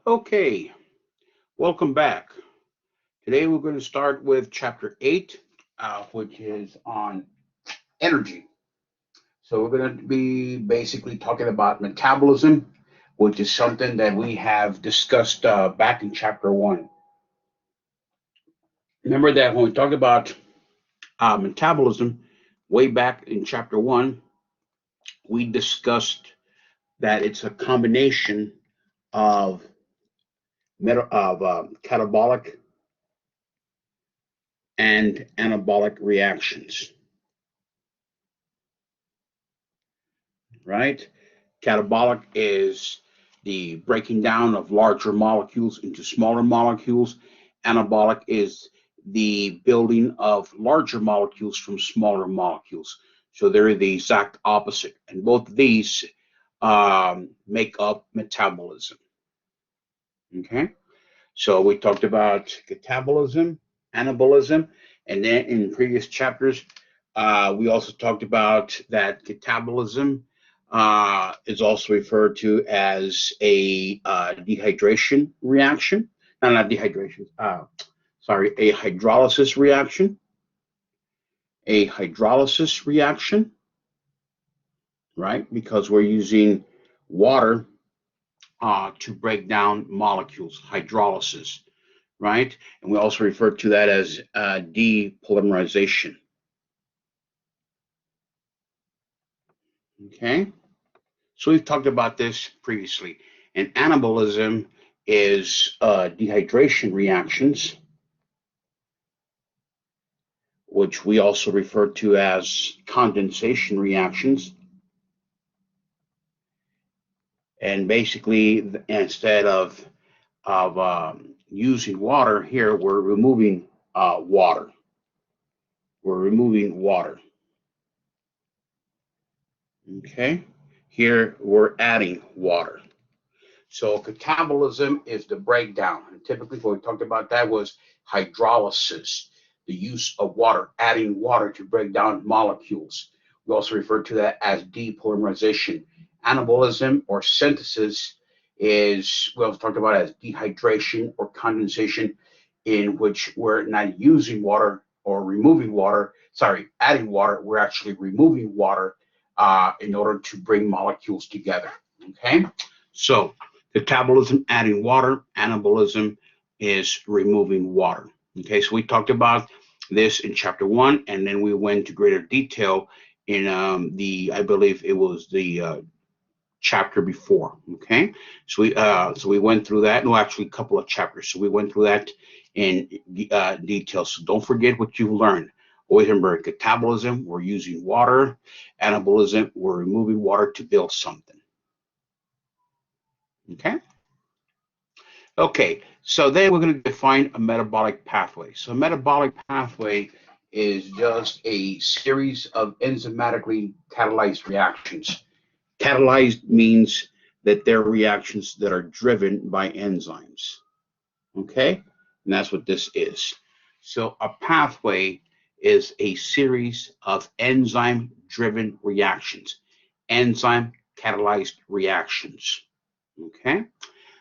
Okay, welcome back. Today we're going to start with chapter 8, which is on energy. So we're going to be basically talking about metabolism, which is something that we have discussed back in chapter 1. Remember that when we talked about metabolism way back in chapter 1, we discussed that it's a combination of, catabolic and anabolic reactions, right? Catabolic is the breaking down of larger molecules into smaller molecules. Anabolic is the building of larger molecules from smaller molecules. So they're the exact opposite. And both of these make up metabolism. Okay. So we talked about catabolism, anabolism, and then in previous chapters, we also talked about that catabolism is also referred to as a dehydration reaction. No, not dehydration. Sorry, a hydrolysis reaction. A hydrolysis reaction, right? Because we're using water to break down molecules, hydrolysis, right? And we also refer to that as depolymerization. Okay, so we've talked about this previously. And anabolism is dehydration reactions, which we also refer to as condensation reactions. And basically, instead of using water here, we're removing water. We're removing water. Okay, here we're adding water. So catabolism is the breakdown. And typically, what we talked about that was hydrolysis, the use of water, adding water to break down molecules. We also refer to that as depolymerization. Anabolism or synthesis is we also talked about as dehydration or condensation, in which we're not using water or removing water. Sorry, adding water. We're actually removing water in order to bring molecules together. Okay, so catabolism, adding water. Anabolism is removing water. Okay, so we talked about this in chapter 1, and then we went to greater detail in I believe it was the chapter before. Okay, so we went through that. No, actually, a couple of chapters. So we went through that in detail. So don't forget what you've learned. Always remember, catabolism, we're using water. Anabolism, we're removing water to build something. Okay. Okay, so then we're going to define a metabolic pathway. So a metabolic pathway is just a series of enzymatically catalyzed reactions. Catalyzed means that they're reactions that are driven by enzymes. Okay, and that's what this is. So a pathway is a series of enzyme driven reactions, enzyme catalyzed reactions. Okay.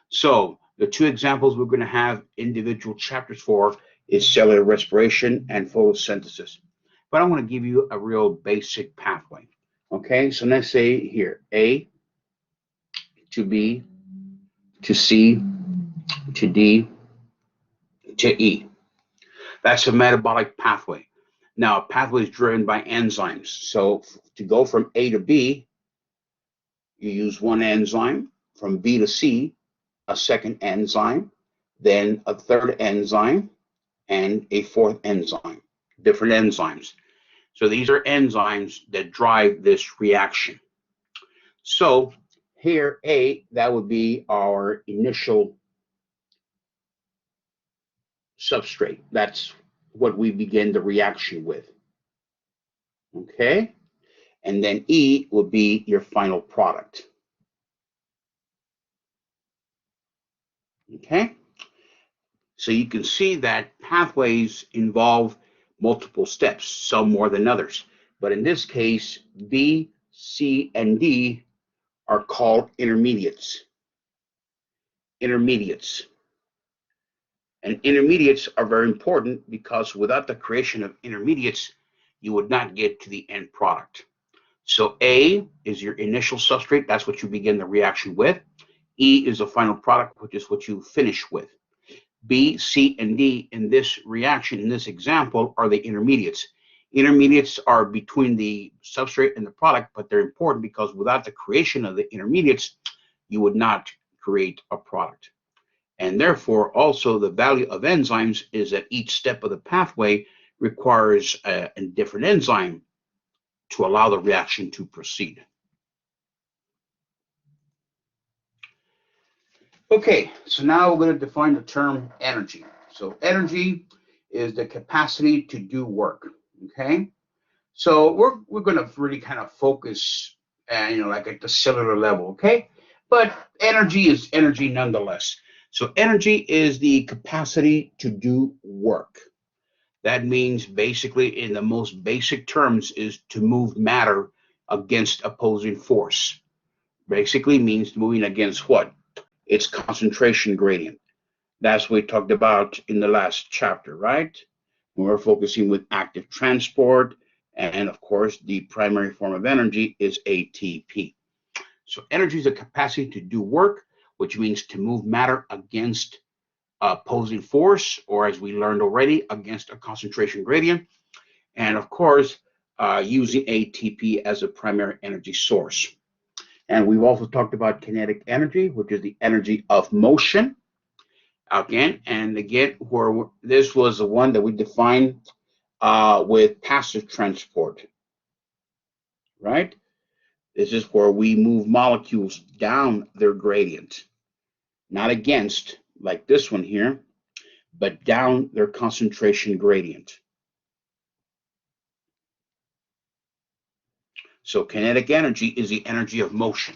So the two examples we're going to have individual chapters for is cellular respiration and photosynthesis. But I want to give you a real basic pathway. Okay, so let's say here A to B to C to D to E. That's a metabolic pathway. Now, a pathway is driven by enzymes. So to go from A to B, you use one enzyme. From B to C, a second enzyme, then a third enzyme, and a fourth enzyme, different enzymes. So these are enzymes that drive this reaction. So here, A, that would be our initial substrate. That's what we begin the reaction with. Okay? And then E will be your final product. Okay? So you can see that pathways involve multiple steps, some more than others. But in this case, B, C, and D are called intermediates. intermediates. And intermediates are very important because without the creation of intermediates, you would not get to the end product. So A is your initial substrate. That's what you begin the reaction with. E is the final product, which is what you finish with. B, C, and D in this reaction, in this example, are the intermediates. Intermediates are between the substrate and the product, but they're important because without the creation of the intermediates, you would not create a product. And therefore, also the value of enzymes is that each step of the pathway requires a different enzyme to allow the reaction to proceed. Okay, so now we're going to define the term energy. So energy is the capacity to do work. Okay, so we're going to really kind of focus, like at the cellular level. Okay, but energy is energy nonetheless. So energy is the capacity to do work. That means basically, in the most basic terms, is to move matter against opposing force. Basically means moving against what? Its concentration gradient. That's what we talked about in the last chapter, right? We're focusing with active transport, and of course, the primary form of energy is ATP. So energy is a capacity to do work, which means to move matter against opposing force, or as we learned already, against a concentration gradient. And of course, using ATP as a primary energy source. And we've also talked about kinetic energy, which is the energy of motion. Again, where this was the one that we defined with passive transport, right? This is where we move molecules down their gradient, not against, like this one here, but down their concentration gradient. So kinetic energy is the energy of motion.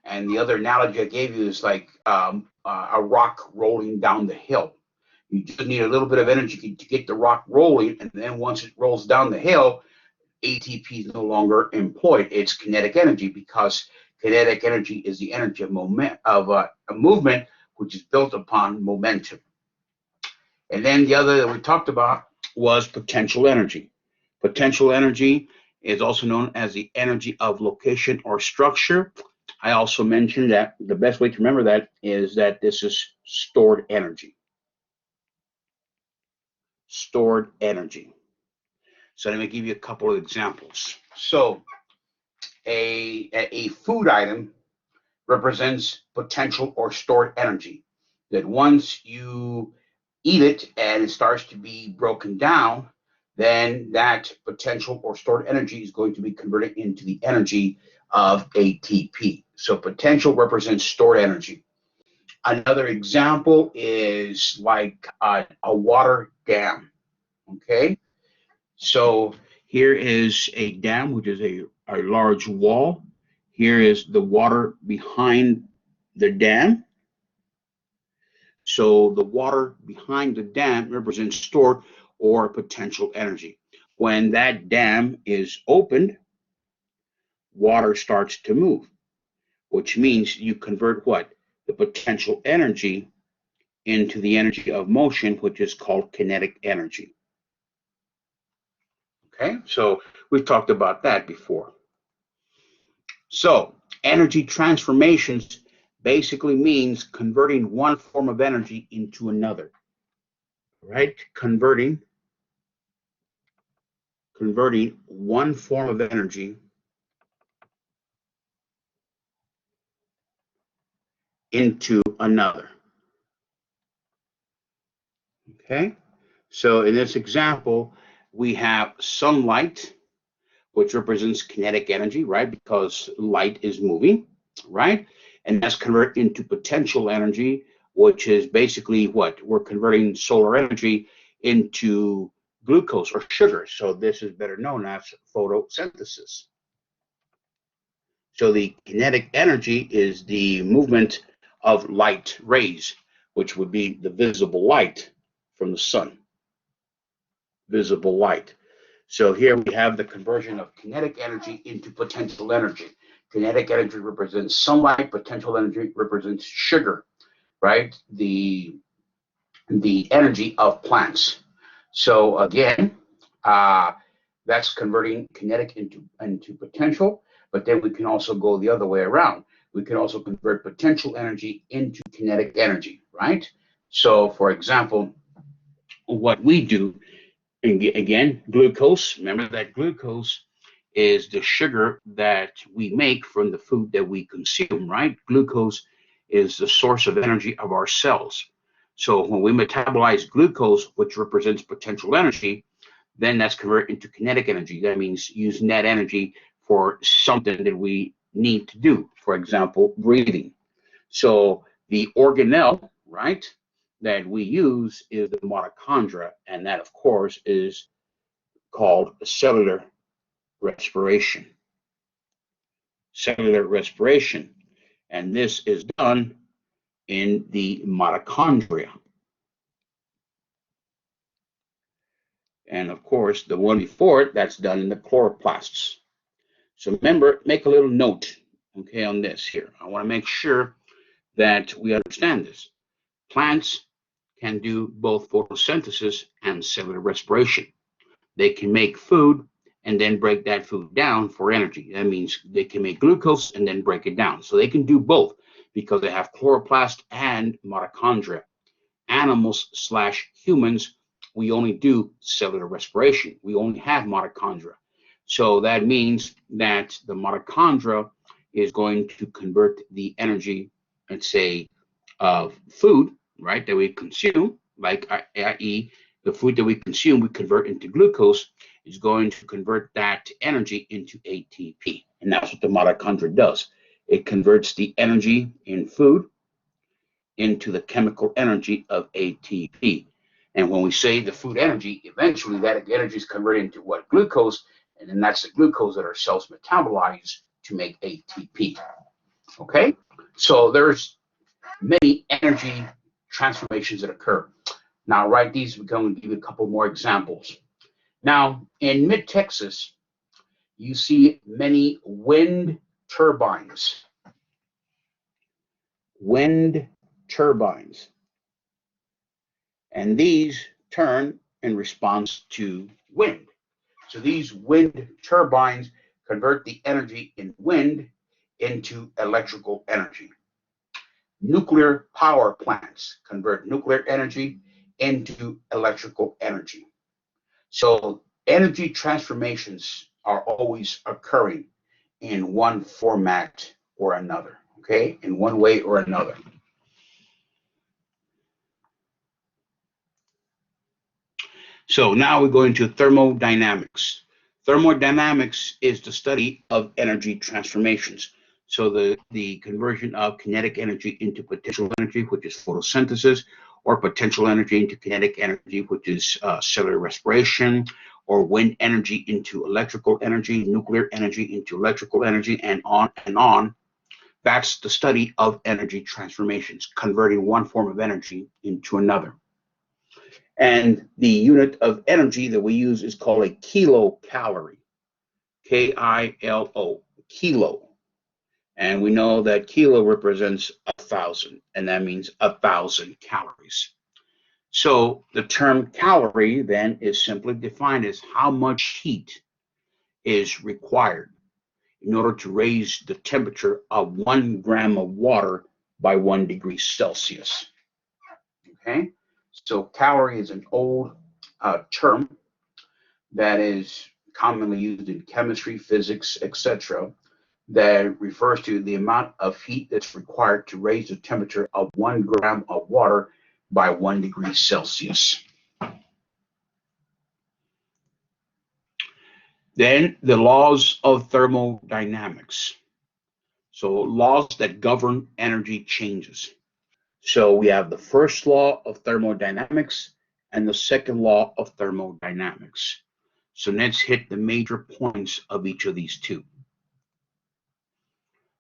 And the other analogy I gave you is like a rock rolling down the hill. You just need a little bit of energy to get the rock rolling, and then once it rolls down the hill, ATP is no longer employed. It's kinetic energy because kinetic energy is the energy of a movement which is built upon momentum. And then the other that we talked about was potential energy. Potential energy is also known as the energy of location or structure. I also mentioned that the best way to remember that is that this is stored energy. Stored energy. So let me give you a couple of examples. So a food item represents potential or stored energy. That once you eat it and it starts to be broken down, then that potential or stored energy is going to be converted into the energy of ATP. So potential represents stored energy. Another example is like a water dam. Okay, so here is a dam, which is a large wall. Here is the water behind the dam. So the water behind the dam represents stored or potential energy. When that dam is opened, water starts to move, which means you convert what? The potential energy into the energy of motion, which is called kinetic energy. Okay, so we've talked about that before. So energy transformations basically means converting one form of energy into another, right? Converting one form of energy into another. Okay, so in this example, we have sunlight, which represents kinetic energy, right? Because light is moving, right? And that's converted into potential energy, which is basically what? We're converting solar energy into glucose or sugar. So this is better known as photosynthesis. So the kinetic energy is the movement of light rays, which would be the visible light from the sun. Visible light. So here we have the conversion of kinetic energy into potential energy. Kinetic energy represents sunlight, potential energy represents sugar, right? The energy of plants. So again, uh, that's converting kinetic into potential, but then we can also go the other way around. We can also convert potential energy into kinetic energy, right? So for example, what we do, again, glucose, remember that glucose is the sugar that we make from the food that we consume, right? Glucose is the source of energy of our cells. So when we metabolize glucose, which represents potential energy, then that's converted into kinetic energy. That means using that energy for something that we need to do. For example, breathing. So the organelle, right, that we use is the mitochondria, and that, of course, is called cellular respiration. Cellular respiration. And this is done in the mitochondria. And of course, the one before it, that's done in the chloroplasts. So remember, make a little note, okay, on this here. I want to make sure that we understand this. Plants can do both photosynthesis and cellular respiration. They can make food and then break that food down for energy. That means they can make glucose and then break it down. So they can do both because they have chloroplast and mitochondria. Animals slash humans, we only do cellular respiration. We only have mitochondria. So that means that the mitochondria is going to convert the energy, let's say, of food, right, that we consume, like i.e., the food that we consume, we convert into glucose, is going to convert that energy into ATP. And that's what the mitochondria does. It converts the energy in food into the chemical energy of ATP. And when we say the food energy, eventually that energy is converted into what? Glucose. And then that's the glucose that our cells metabolize to make ATP. Okay? So there's many energy transformations that occur. Now, write these. We're going to give you a couple more examples. Now, in mid-Texas, you see many wind turbines. Wind turbines. And these turn in response to wind. So these wind turbines convert the energy in wind into electrical energy. Nuclear power plants convert nuclear energy into electrical energy. So energy transformations are always occurring in one format or another, okay? In one way or another. So now we go into thermodynamics. Thermodynamics is the study of energy transformations. So the conversion of kinetic energy into potential energy, which is photosynthesis, or potential energy into kinetic energy, which is cellular respiration, or wind energy into electrical energy, nuclear energy into electrical energy, and on and on. That's the study of energy transformations, converting one form of energy into another. And the unit of energy that we use is called a kilocalorie, K-I-L-O, kilo. And we know that kilo represents 1,000, and that means 1,000 calories. So the term calorie then is simply defined as how much heat is required in order to raise the temperature of 1 gram of water by 1 degree Celsius. Okay, so calorie is an old term that is commonly used in chemistry, physics, etc., that refers to the amount of heat that's required to raise the temperature of 1 gram of water by 1 degree Celsius. Then the laws of thermodynamics. So laws that govern energy changes. So we have the first law of thermodynamics and the second law of thermodynamics. So let's hit the major points of each of these two.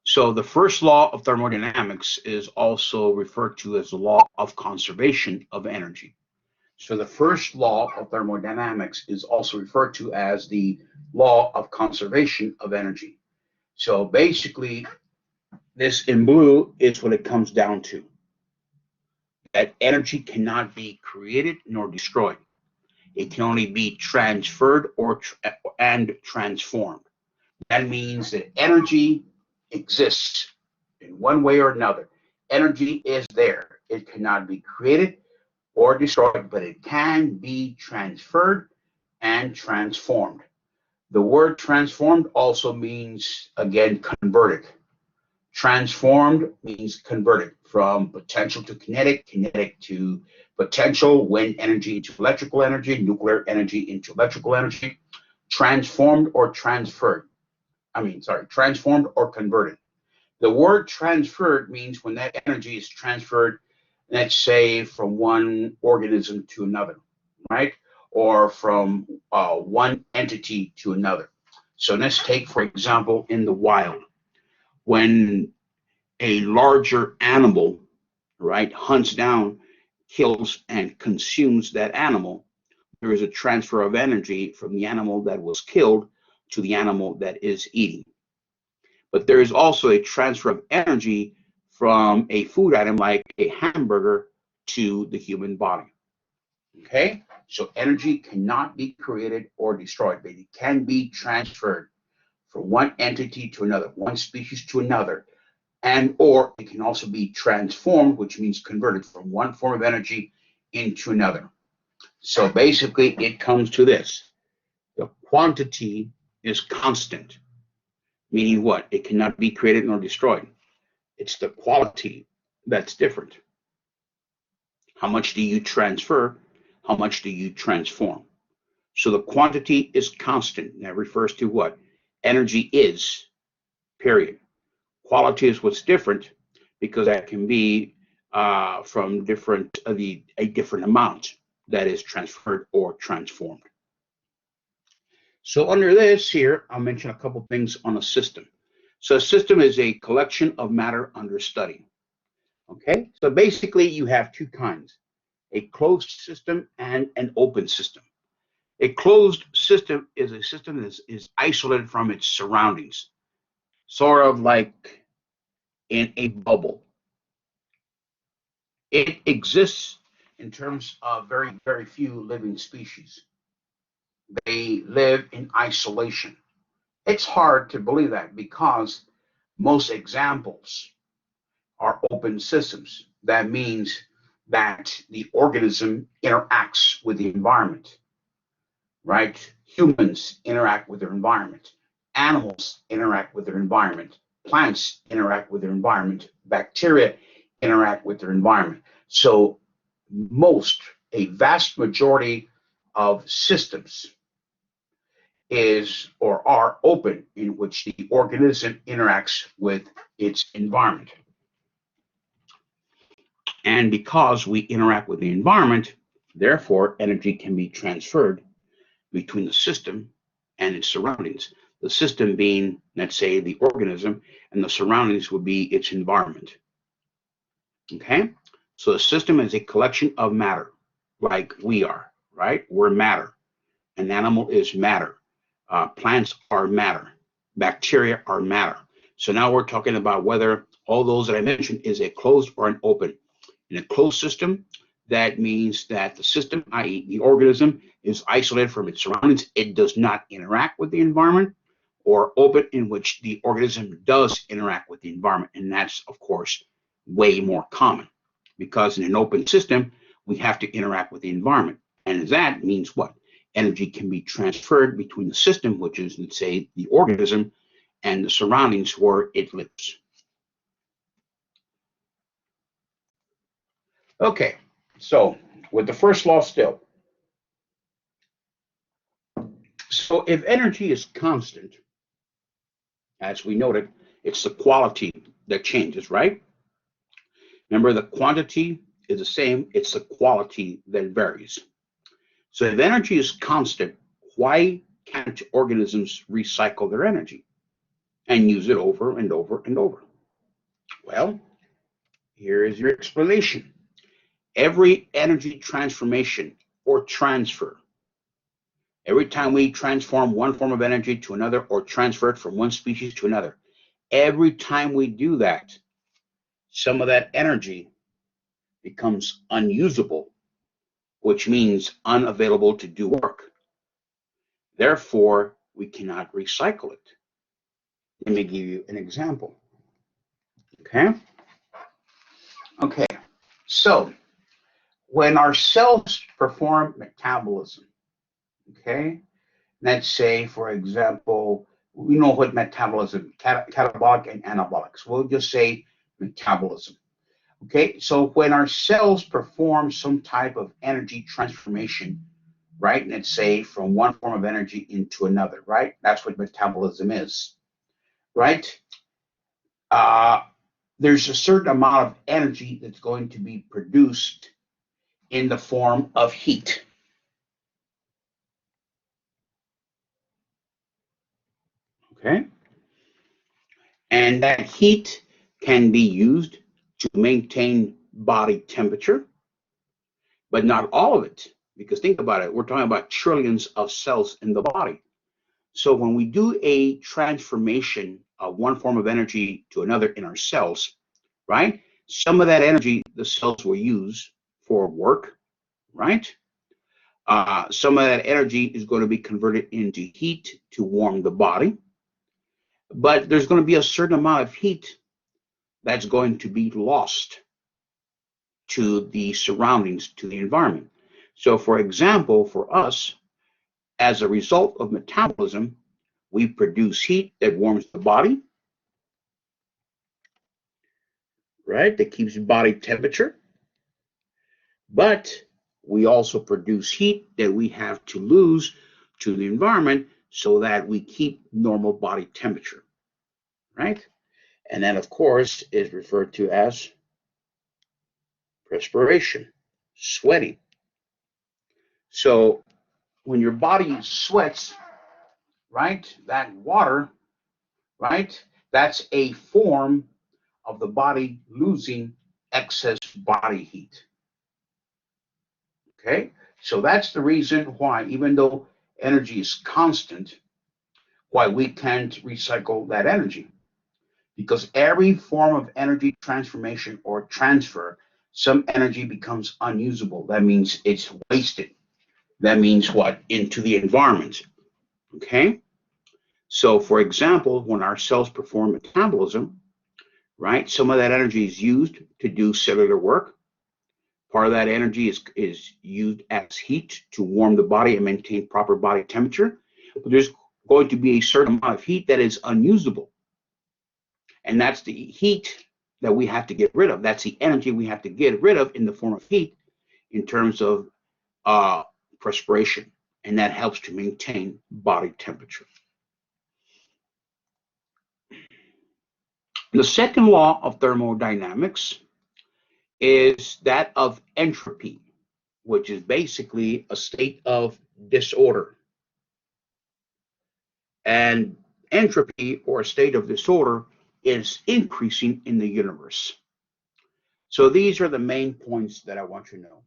So the first law of thermodynamics is also referred to as the law of conservation of energy. So the first law of thermodynamics is also referred to as the law of conservation of energy. So basically, this in blue is what it comes down to. that energy cannot be created nor destroyed. It can only be transferred and transformed. That means that energy exists in one way or another. Energy is there. It cannot be created or destroyed, but it can be transferred and transformed. The word transformed also means, again, converted. Transformed means converted from potential to kinetic, kinetic to potential, wind energy into electrical energy, nuclear energy into electrical energy, transformed or transferred. Transformed or converted. The word transferred means when that energy is transferred, let's say from one organism to another, right? Or from one entity to another. So let's take, for example, in the wild, when a larger animal, right, hunts down, kills, and consumes that animal, there is a transfer of energy from the animal that was killed to the animal that is eating. But there is also a transfer of energy from a food item like a hamburger to the human body. Okay? So energy cannot be created or destroyed, but it can be transferred from one entity to another, one species to another, and or it can also be transformed, which means converted from one form of energy into another. So basically it comes to this. The quantity is constant, meaning what? It cannot be created nor destroyed. It's the quality that's different. How much do you transfer? How much do you transform? So the quantity is constant. That refers to what? Energy is, period. Quality is what's different because that can be from a different amount that is transferred or transformed. So under this here, I'll mention a couple things on a system. So a system is a collection of matter under study. Okay, so basically you have two kinds, a closed system and an open system. A closed system is a system that is isolated from its surroundings, sort of like in a bubble. It exists in terms of very, very few living species. They live in isolation. It's hard to believe that because most examples are open systems. That means that the organism interacts with the environment, right? Humans interact with their environment. Animals interact with their environment. Plants interact with their environment. Bacteria interact with their environment. So a vast majority of systems is or are open in which the organism interacts with its environment. And because we interact with the environment, therefore energy can be transferred between the system and its surroundings. The system being, let's say, the organism, and the surroundings would be its environment. Okay? So the system is a collection of matter, like we are, right? We're matter. An animal is matter. Plants are matter. Bacteria are matter. So now we're talking about whether all those that I mentioned is a closed or an open. In a closed system, that means that the system, i.e. the organism, is isolated from its surroundings. It does not interact with the environment, or open, in which the organism does interact with the environment. And that's, of course, way more common because in an open system, we have to interact with the environment. And that means what? Energy can be transferred between the system, which is, let's say, the organism, and the surroundings where it lives. Okay, so with the first law still. So if energy is constant, as we noted, it's the quality that changes, right? Remember, the quantity is the same, it's the quality that varies. So if energy is constant, why can't organisms recycle their energy and use it over and over and over? Well, here is your explanation. Every energy transformation or transfer, every time we transform one form of energy to another or transfer it from one species to another, every time we do that, some of that energy becomes unusable, which means unavailable to do work. Therefore, we cannot recycle it. Let me give you an example. Okay? Okay. So, when our cells perform metabolism, okay? Let's say, for example, we know what metabolism, catabolic and anabolic. So we'll just say metabolism. Okay, so when our cells perform some type of energy transformation, right? Let's say from one form of energy into another, right? That's what metabolism is, right? Uh, there's a certain amount of energy that's going to be produced in the form of heat. Okay, and that heat can be used to maintain body temperature, but not all of it. Because think about it, we're talking about trillions of cells in the body. So when we do a transformation of one form of energy to another in our cells, right? Some of that energy the cells will use for work, right? Some of that energy is going to be converted into heat to warm the body. But there's going to be a certain amount of heat that's going to be lost to the surroundings, to the environment. So, for example, for us, as a result of metabolism, we produce heat that warms the body, right? That keeps body temperature. But we also produce heat that we have to lose to the environment so that we keep normal body temperature, right? And that, of course, is referred to as perspiration, sweating. So when your body sweats, right, that water, right, that's a form of the body losing excess body heat. Okay, so that's the reason why, even though energy is constant, why we can't recycle that energy. Because every form of energy transformation or transfer, some energy becomes unusable. That means it's wasted. That means what? Into the environment. Okay, so for example, when our cells perform metabolism, right, some of that energy is used to do cellular work. Part of that energy is used as heat to warm the body and maintain proper body temperature. But there's going to be a certain amount of heat that is unusable. And that's the heat that we have to get rid of. That's the energy we have to get rid of in the form of heat in terms of perspiration. And that helps to maintain body temperature. The second law of thermodynamics is that of entropy, which is basically a state of disorder. And entropy, or a state of disorder, is increasing in the universe. So these are the main points that I want you to know.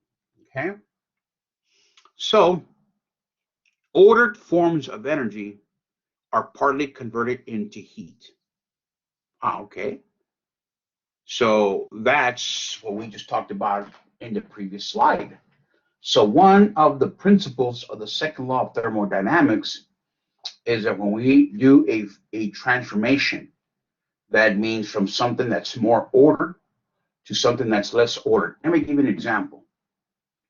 Okay? So ordered forms of energy are partly converted into heat. Okay. So that's what we just talked about in the previous slide. So one of the principles of the second law of thermodynamics is that when we do a transformation, that means from something that's more ordered to something that's less ordered. Let me give you an example.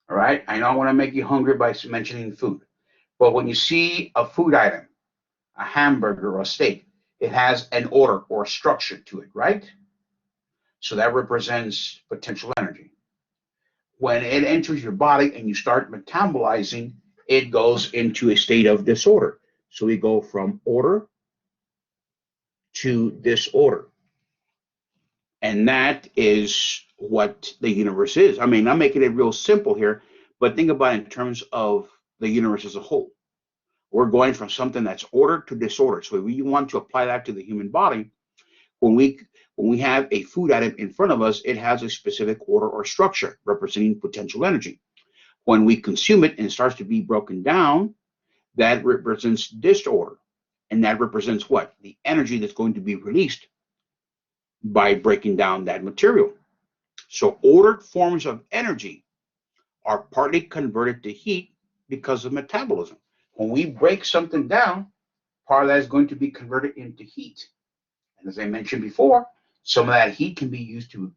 All right. I know I want to make you hungry by mentioning food, but when you see a food item, a hamburger or a steak, it has an order or a structure to it, right? So that represents potential energy. When it enters your body and you start metabolizing, it goes into a state of disorder. So we go from order to disorder. And that is what the universe is. I mean, I'm making it real simple here, but think about it in terms of the universe as a whole. We're going from something that's ordered to disorder. So if we want to apply that to the human body, when we have a food item in front of us, it has a specific order or structure representing potential energy. When we consume it and it starts to be broken down, that represents disorder. And that represents what? The energy that's going to be released by breaking down that material. So ordered forms of energy are partly converted to heat because of metabolism. When we break something down, part of that is going to be converted into heat. And as I mentioned before, some of that heat can be used to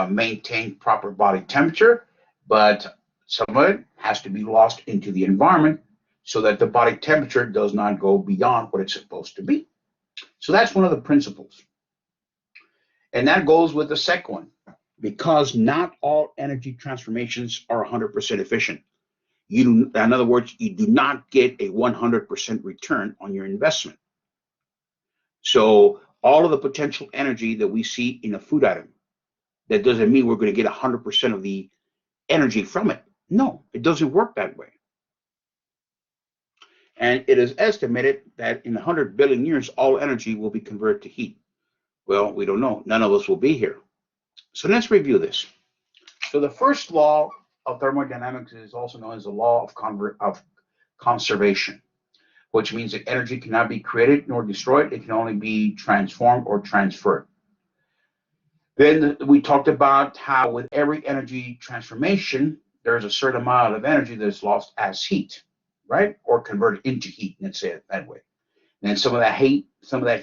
maintain proper body temperature, but some of it has to be lost into the environment so that the body temperature does not go beyond what it's supposed to be. So that's one of the principles. And that goes with the second one. Because not all energy transformations are 100% efficient. In other words, you do not get a 100% return on your investment. So all of the potential energy that we see in a food item, that doesn't mean we're going to get 100% of the energy from it. No, it doesn't work that way. And it is estimated that in 100 billion years, all energy will be converted to heat. Well, we don't know. None of us will be here. So let's review this. So the first law of thermodynamics is also known as the law of conservation, which means that energy cannot be created nor destroyed. It can only be transformed or transferred. Then we talked about how with every energy transformation, there's a certain amount of energy that's lost as heat, right? Or converted into heat, let's say it that way. And some of that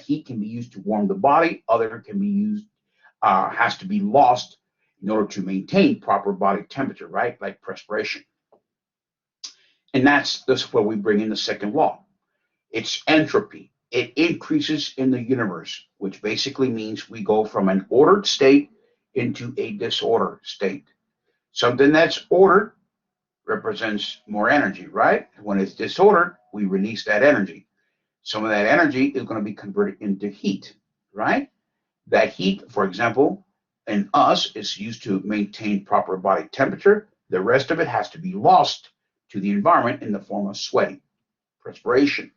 heat can be used to warm the body. Other can be used, has to be lost in order to maintain proper body temperature, right? Like perspiration. And that's where we bring in the second law. It's entropy. It increases in the universe, which basically means we go from an ordered state into a disordered state. Something that's ordered represents more energy, right? When it's disordered, we release that energy. Some of that energy is going to be converted into heat, right? That heat, for example, in us is used to maintain proper body temperature. The rest of it has to be lost to the environment in the form of sweating, perspiration.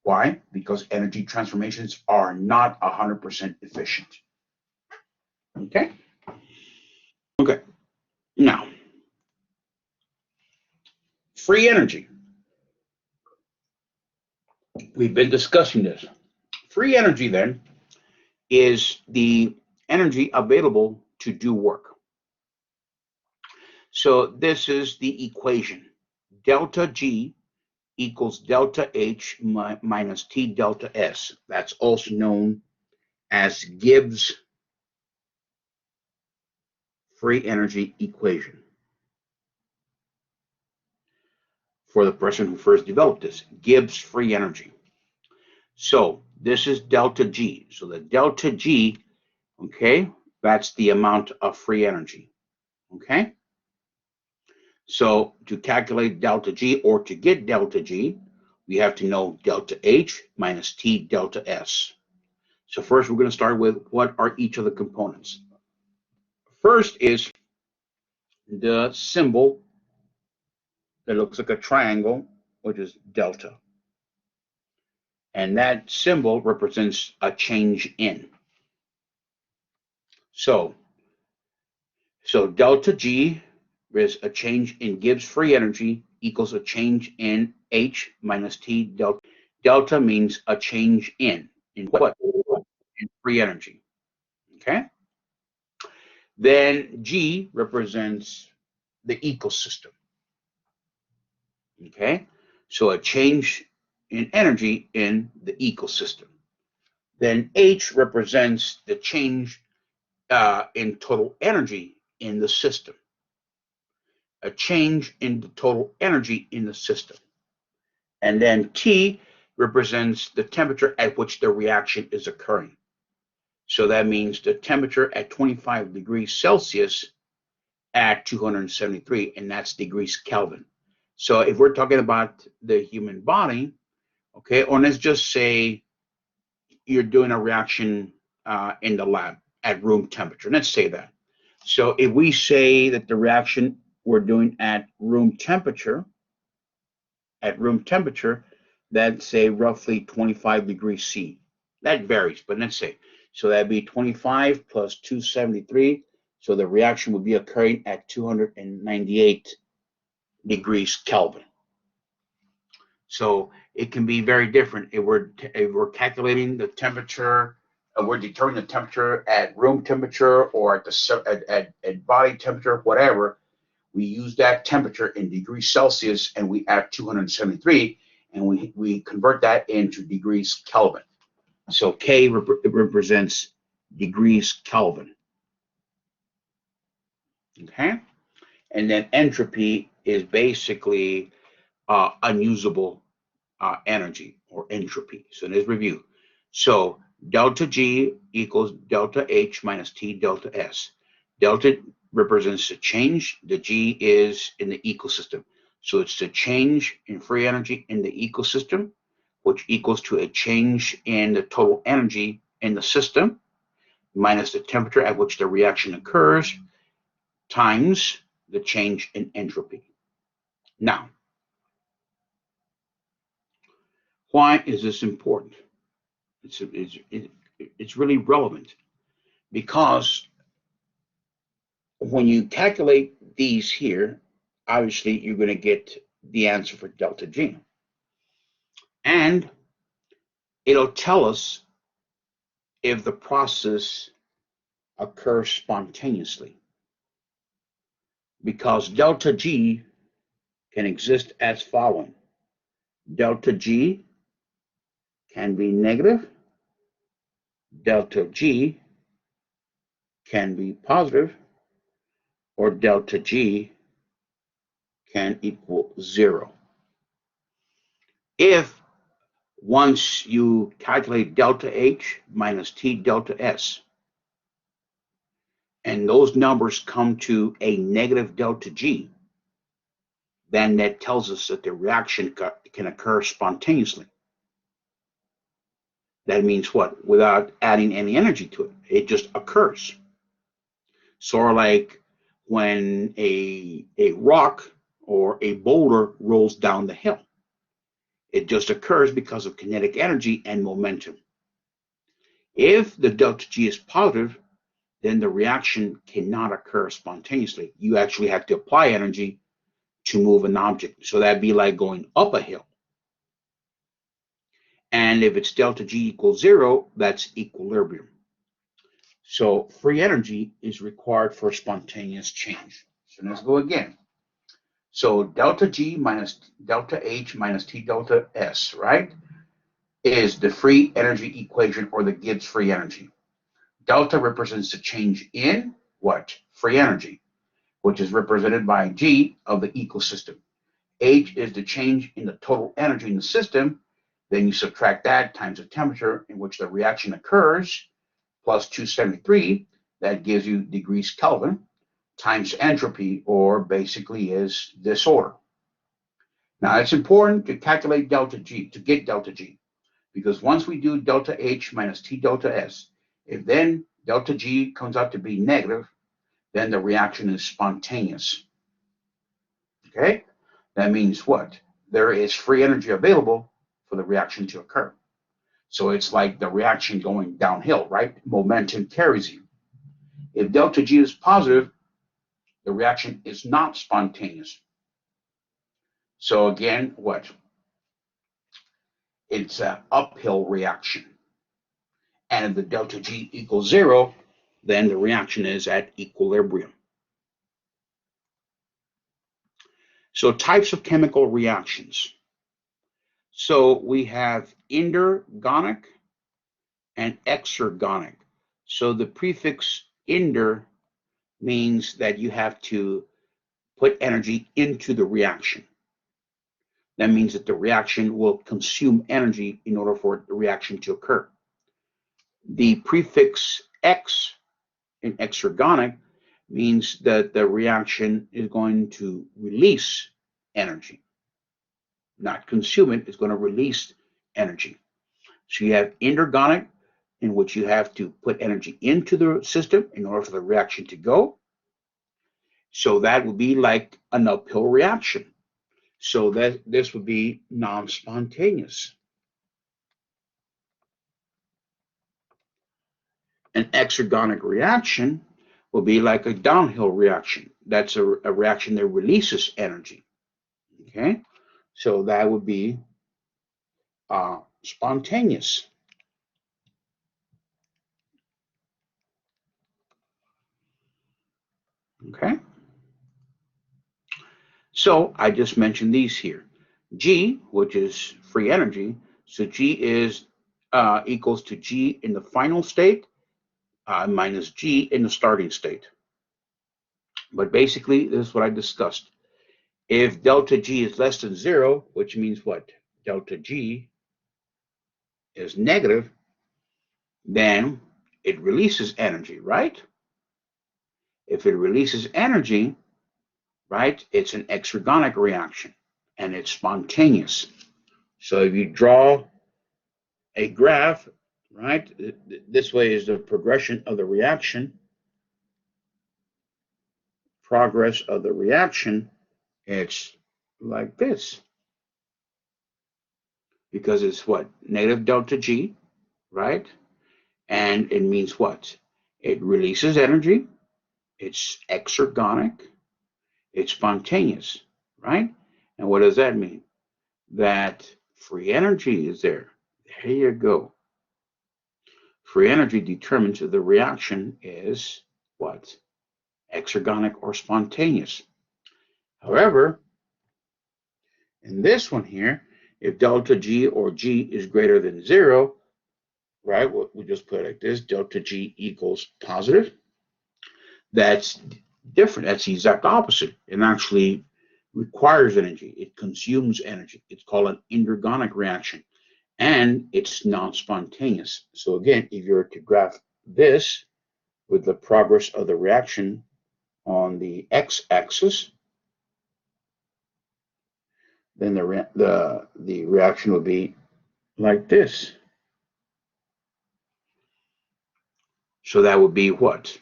Why? Because energy transformations are not 100% efficient. Okay? Okay. Now, free energy. We've been discussing this. Free energy, then, is the energy available to do work. So this is the equation. Delta G equals delta H minus T delta S. That's also known as Gibbs free energy equation. For the person who first developed this, Gibbs free energy. So this is delta G. So the delta G, okay, that's the amount of free energy, okay? So to calculate delta G or to get delta G, we have to know delta H minus T delta S. So first we're going to start with what are each of the components. First is the symbol that looks like a triangle, which is delta. And that symbol represents a change in. So delta G is a change in Gibbs free energy equals a change in H minus T delta. Delta means a change in what? In free energy. Okay. Then G represents the ecosystem. Okay. So a change in energy in the ecosystem. Then H represents the change in total energy in the system. A change in the total energy in the system. And then T represents the temperature at which the reaction is occurring. So that means the temperature at 25 degrees Celsius at 273, and that's degrees Kelvin. So if we're talking about the human body, okay, or let's just say you're doing a reaction in the lab at room temperature. Let's say that. So if we say that the reaction we're doing at room temperature, that's say roughly 25 degrees C. That varies, but let's say. So that'd be 25 plus 273. So the reaction would be occurring at 298 degrees Kelvin. So it can be very different if we're calculating the temperature we're determining the temperature at room temperature or at at body temperature, whatever. We use that temperature in degrees Celsius and we add 273 and we convert that into degrees Kelvin. So K represents degrees Kelvin. Okay. And then entropy is basically unusable energy or entropy. So let's review. So delta G equals delta H minus T delta S. Delta represents the change. The G is in the ecosystem. So it's the change in free energy in the ecosystem, which equals to a change in the total energy in the system minus the temperature at which the reaction occurs times the change in entropy. Now, why is this important? It's really relevant because when you calculate these here, obviously you're going to get the answer for delta G. And it'll tell us if the process occurs spontaneously because delta G can exist as following. Delta G can be negative. Delta G can be positive, or delta G can equal 0. If once you calculate delta H minus T delta S, and those numbers come to a negative delta G, then that tells us that the reaction can occur spontaneously. That means what? Without adding any energy to it. It just occurs. Sort of like when a rock or a boulder rolls down the hill. It just occurs because of kinetic energy and momentum. If the delta G is positive, then the reaction cannot occur spontaneously. You actually have to apply energy to move an object. So that'd be like going up a hill. And if it's delta G equals 0, that's equilibrium. So free energy is required for spontaneous change. So let's go again. So delta G minus delta H minus T delta S, right, is the free energy equation or the Gibbs free energy. Delta represents the change in what? Free energy, which is represented by G of the ecosystem. H is the change in the total energy in the system. Then you subtract that times the temperature in which the reaction occurs, plus 273. That gives you degrees Kelvin, times entropy, or basically is disorder. Now, it's important to calculate delta G, to get delta G, because once we do delta H minus T delta S, if then delta G comes out to be negative, then the reaction is spontaneous. Okay? That means what? There is free energy available for the reaction to occur. So it's like the reaction going downhill, right? Momentum carries you. If delta G is positive, the reaction is not spontaneous. So again, what? It's an uphill reaction. And if the delta G equals 0, then the reaction is at equilibrium. So types of chemical reactions. So we have endergonic and exergonic. So the prefix ender means that you have to put energy into the reaction. That means that the reaction will consume energy in order for the reaction to occur. The prefix X in exergonic means that the reaction is going to release energy, not consume it, it's going to release energy. So you have endergonic, in which you have to put energy into the system in order for the reaction to go. So that would be like an uphill reaction. So that this would be non-spontaneous. An exergonic reaction will be like a downhill reaction. That's a reaction that releases energy. Okay, so that would be spontaneous. Okay, so I just mentioned these here. G, which is free energy, so G is equals to G in the final state minus G in the starting state. But basically, this is what I discussed. If delta G is less than 0, which means what? Delta G is negative, then it releases energy, right? If it releases energy, right, it's an exergonic reaction and it's spontaneous. So if you draw a graph, right, this way is the progression of the reaction, progress of the reaction, it's like this because it's what? Negative delta G, right? And it means what? It releases energy, it's exergonic, it's spontaneous, right? And what does that mean? That free energy is there. There you go. Free energy determines if the reaction is what? Exergonic or spontaneous. However, in this one here, if delta G or G is greater than 0, right, we'll just put it like this, delta G equals positive. That's different. That's the exact opposite. It actually requires energy. It consumes energy. It's called an endergonic reaction. And it's non-spontaneous. So again, if you were to graph this with the progress of the reaction on the x-axis, then the reaction would be like this. So that would be what?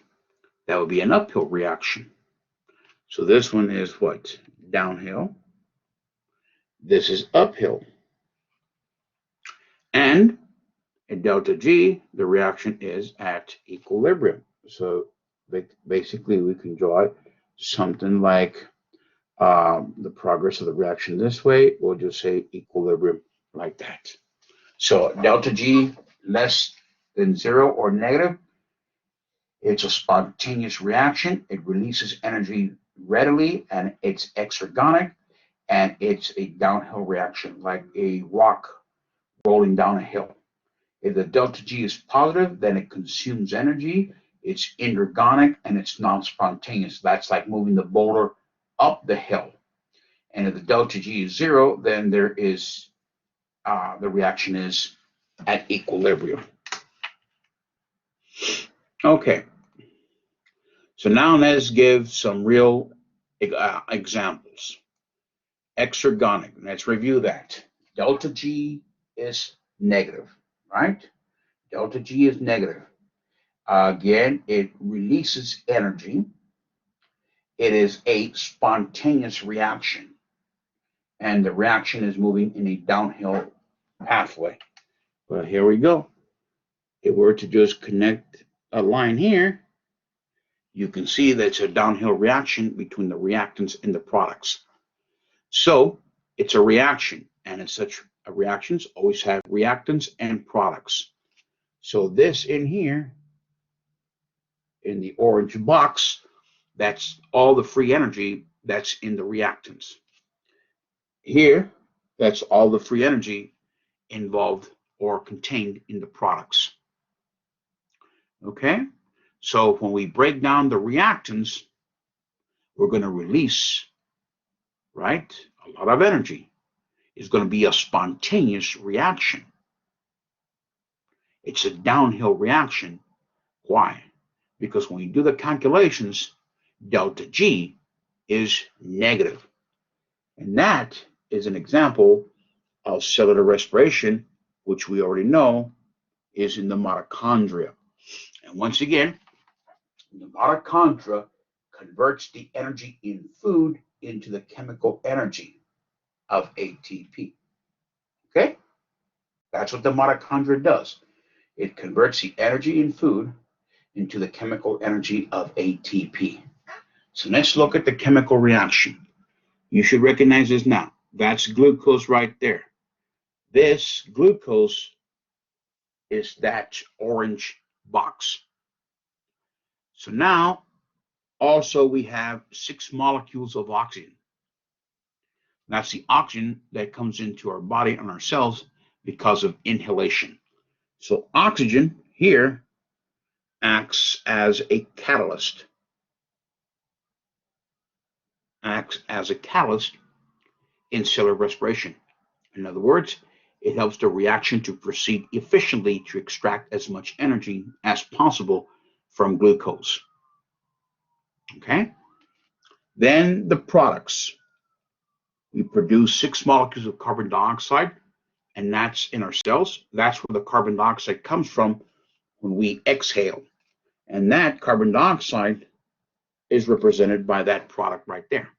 That would be an uphill reaction. So this one is what? Downhill. This is uphill. And at delta G, the reaction is at equilibrium. So basically, we can draw something like the progress of the reaction this way. We'll just say equilibrium like that. So delta G less than 0 or negative, it's a spontaneous reaction. It releases energy readily and it's exergonic and it's a downhill reaction like a rock rolling down a hill. If the delta G is positive, then it consumes energy, it's endergonic, and it's non-spontaneous. That's like moving the boulder up the hill. And if the delta G is 0, then there is the reaction is at equilibrium. Okay, so now let's give some real examples. Exergonic, let's review that. Delta G is negative, right? Delta G is negative. Again, it releases energy. It is a spontaneous reaction, and the reaction is moving in a downhill pathway. Well, here we go. If we were to just connect a line here, you can see that it's a downhill reaction between the reactants and the products. So it's a reaction, and as such, reactions always have reactants and products. So this in here, in the orange box, that's all the free energy that's in the reactants. Here, that's all the free energy involved or contained in the products. Okay, so when we break down the reactants, we're going to release, right, a lot of energy. It's going to be a spontaneous reaction. It's a downhill reaction. Why? Because when you do the calculations, delta G is negative. And that is an example of cellular respiration, which we already know is in the mitochondria. And once again, the mitochondria converts the energy in food into the chemical energy of ATP. Okay? That's what the mitochondria does. It converts the energy in food into the chemical energy of ATP. So let's look at the chemical reaction. You should recognize this now. That's glucose right there. This glucose is that orange box. So now Also, we have 6 molecules of oxygen. That's the oxygen that comes into our body and our cells because of inhalation. So oxygen here acts as a catalyst, in cellular respiration. In other words, it helps the reaction to proceed efficiently to extract as much energy as possible from glucose. Okay? Then the products. We produce 6 molecules of carbon dioxide, and that's in our cells. That's where the carbon dioxide comes from when we exhale. And that carbon dioxide is represented by that product right there.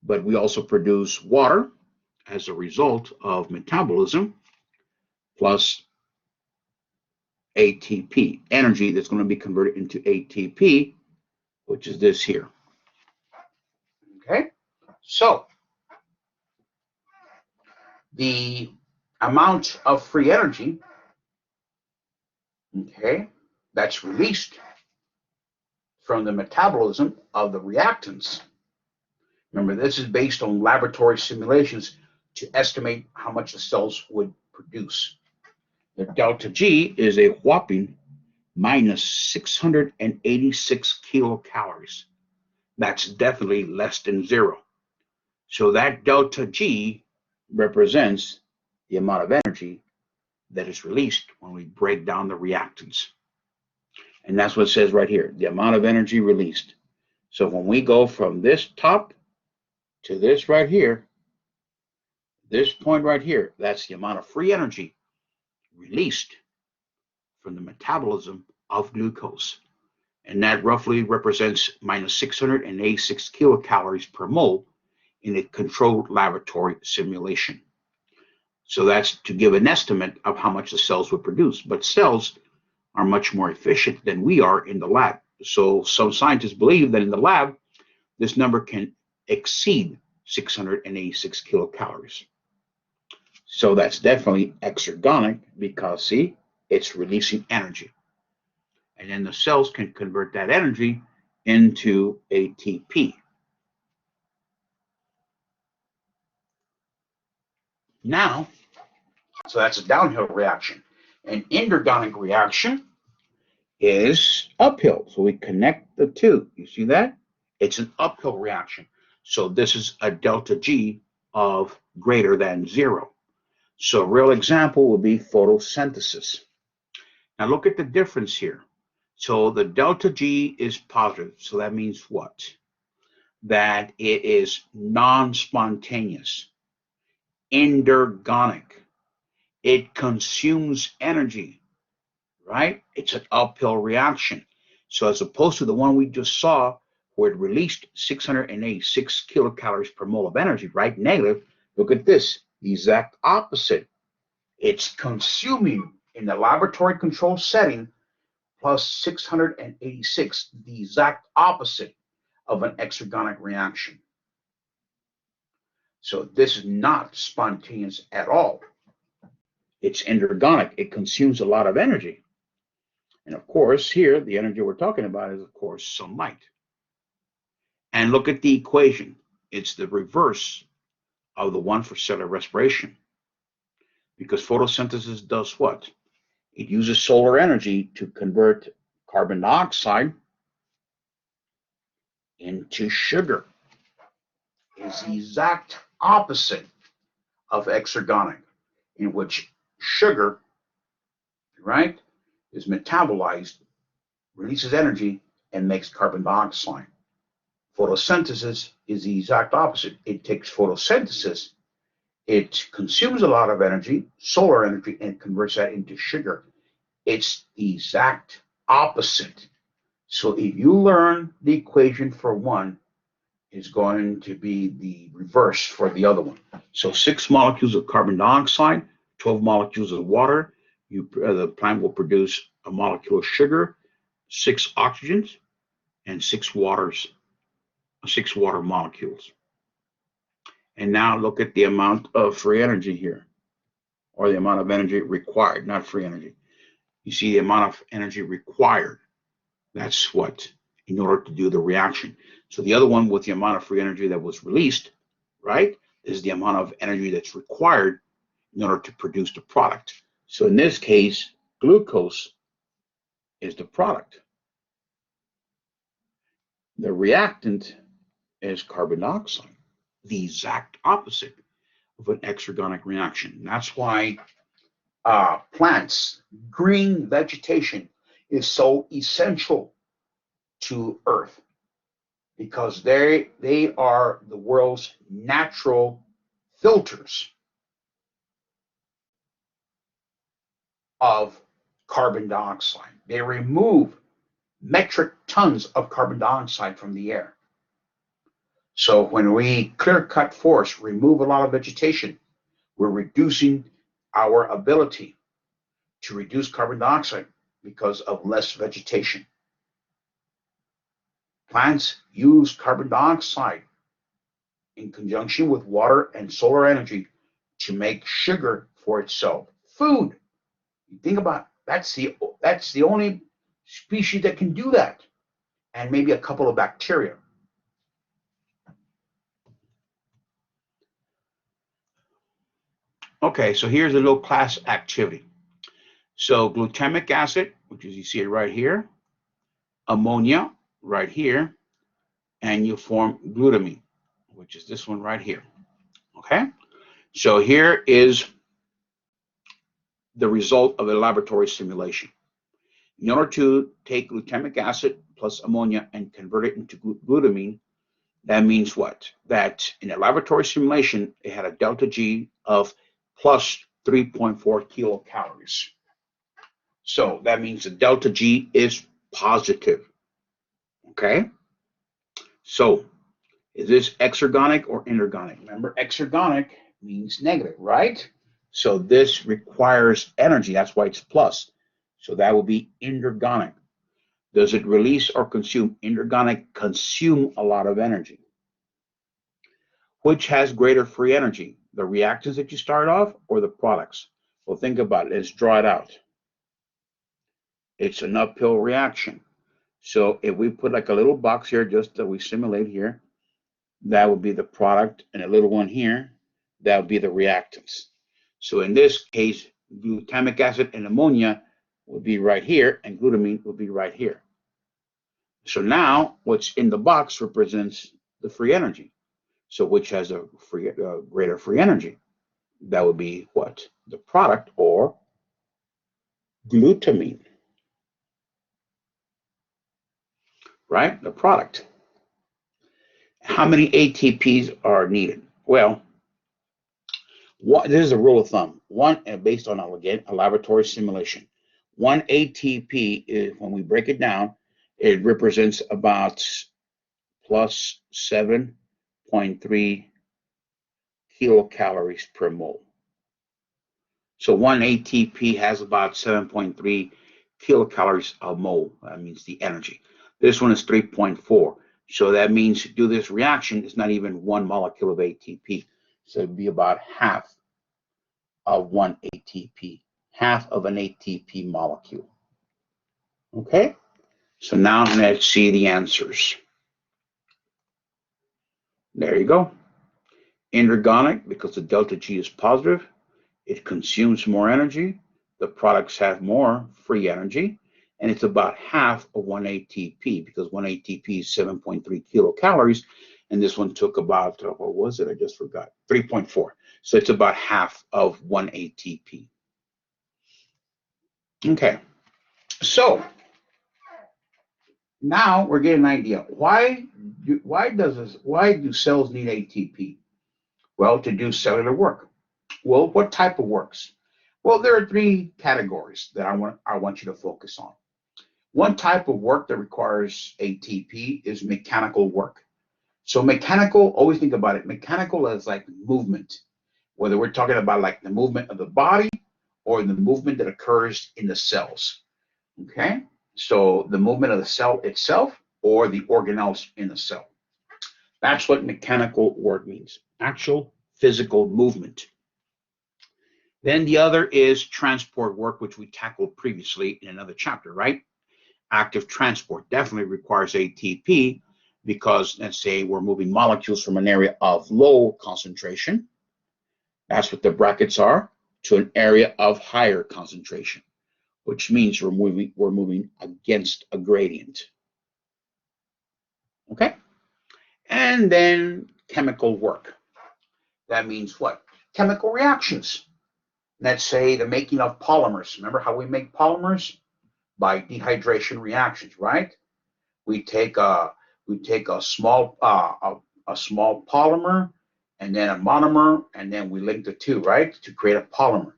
But we also produce water as a result of metabolism, plus ATP, energy that's going to be converted into ATP, which is this here. Okay, so the amount of free energy, okay, that's released from the metabolism of the reactants. Remember, this is based on laboratory simulations to estimate how much the cells would produce. The delta G is a whopping minus 686 kilocalories. That's definitely less than zero. So that delta G represents the amount of energy that is released when we break down the reactants. And that's what it says right here, the amount of energy released. So when we go from this top to this right here, this point right here, that's the amount of free energy released from the metabolism of glucose. And that roughly represents minus 686 kilocalories per mole in a controlled laboratory simulation. So that's to give an estimate of how much the cells would produce. But cells are much more efficient than we are in the lab. So some scientists believe that in the lab, this number can exceed 686 kilocalories. So that's definitely exergonic because, see, it's releasing energy. And then the cells can convert that energy into ATP. Now, so that's a downhill reaction. An endergonic reaction is uphill. So we connect the two. You see that? It's an uphill reaction. So this is a delta G of greater than zero. So a real example would be photosynthesis. Now look at the difference here. So the delta G is positive. So that means what? That it is non-spontaneous, endergonic. It consumes energy, right? It's an uphill reaction. So as opposed to the one we just saw, where it released 686 kilocalories per mole of energy, right? Negative. Look at this, the exact opposite. It's consuming in the laboratory control setting plus 686, the exact opposite of an exergonic reaction. So this is not spontaneous at all. It's endergonic. It consumes a lot of energy. And of course, here, the energy we're talking about is, of course, sunlight. And look at the equation. It's the reverse of the one for cellular respiration. Because photosynthesis does what? It uses solar energy to convert carbon dioxide into sugar. It's the exact opposite of exergonic, in which sugar, right, is metabolized, releases energy, and makes carbon dioxide. Photosynthesis is the exact opposite. It takes photosynthesis, it consumes a lot of energy, solar energy, and converts that into sugar. It's the exact opposite. So if you learn the equation for one, it's going to be the reverse for the other one. So 6 molecules of carbon dioxide, 12 molecules of water. The plant will produce a molecule of sugar, 6 oxygens, and 6 water molecules. And now look at the amount of free energy here, or the amount of energy required, not free energy. You see the amount of energy required. That's what? in order to do the reaction. So the other one with the amount of free energy that was released, right, is the amount of energy that's required in order to produce the product. So in this case, glucose is the product. The reactant is carbon dioxide, the exact opposite of an exergonic reaction. That's why plants, green vegetation is so essential to Earth, because they are the world's natural filters of carbon dioxide. They remove metric tons of carbon dioxide from the air. So when we clear cut forest, remove a lot of vegetation, we're reducing our ability to reduce carbon dioxide because of less vegetation. Plants use carbon dioxide in conjunction with water and solar energy to make sugar for itself. Food. You think about it, that's the only species that can do that, and maybe a couple of bacteria. Okay, so here's a little class activity. So glutamic acid, which is, you see it right here, ammonia right here, and you form glutamine, which is this one right here. Okay, so here is the result of a laboratory simulation. In order to take glutamic acid plus ammonia and convert it into glutamine, that means what? That in a laboratory simulation, it had a delta G of plus 3.4 kilocalories. So that means the delta G is positive. Okay? So is this exergonic or inorganic? Remember, exergonic means negative, right? So this requires energy. That's why it's plus. So that will be inorganic. Does it release or consume? Inorganic consume a lot of energy. Which has greater free energy? The reactants that you start off or the products? Well, think about it. Let's draw it out. It's an uphill reaction. So if we put like a little box here, just that we simulate here, that would be the product, and a little one here, that would be the reactants. So in this case, glutamic acid and ammonia would be right here, and glutamine would be right here. So now what's in the box represents the free energy. So which has a greater free energy? That would be what? The product, or glutamine, right? The product. How many ATPs are needed? Well, this is a rule of thumb. One, based on, again, a laboratory simulation. One ATP is, when we break it down, it represents about plus 7.3 kilocalories per mole. So one ATP has about 7.3 kilocalories a mole. That means the energy. This one is 3.4. So that means to do this reaction, it's not even one molecule of ATP. So it'd be about half of one ATP, half of an ATP molecule. Okay? So now let's see the answers. There you go. Inorganic, because the delta G is positive, it consumes more energy, the products have more free energy, and it's about half of one ATP, because one ATP is 7.3 kilocalories, and this one took about, what was it? I just forgot, 3.4. So it's about half of one ATP. Okay, so now we're getting an idea. Why do cells need ATP? Well, to do cellular work. Well, what type of works? Well, there are three categories that I want you to focus on. One type of work that requires ATP is mechanical work. So mechanical, always think about it, mechanical is like movement, whether we're talking about like the movement of the body or the movement that occurs in the cells. Okay, so the movement of the cell itself or the organelles in the cell. That's what mechanical work means, actual physical movement. Then the other is transport work, which we tackled previously in another chapter, right? active transport definitely requires ATP because, let's say, we're moving molecules from an area of low concentration, that's what the brackets are, to an area of higher concentration, which means we're moving against a gradient. Okay? And then chemical work. That means what? Chemical reactions. Let's say the making of polymers. Remember how we make polymers? By dehydration reactions, right? We take a small polymer and then a monomer, and then we link the two, right, to create a polymer.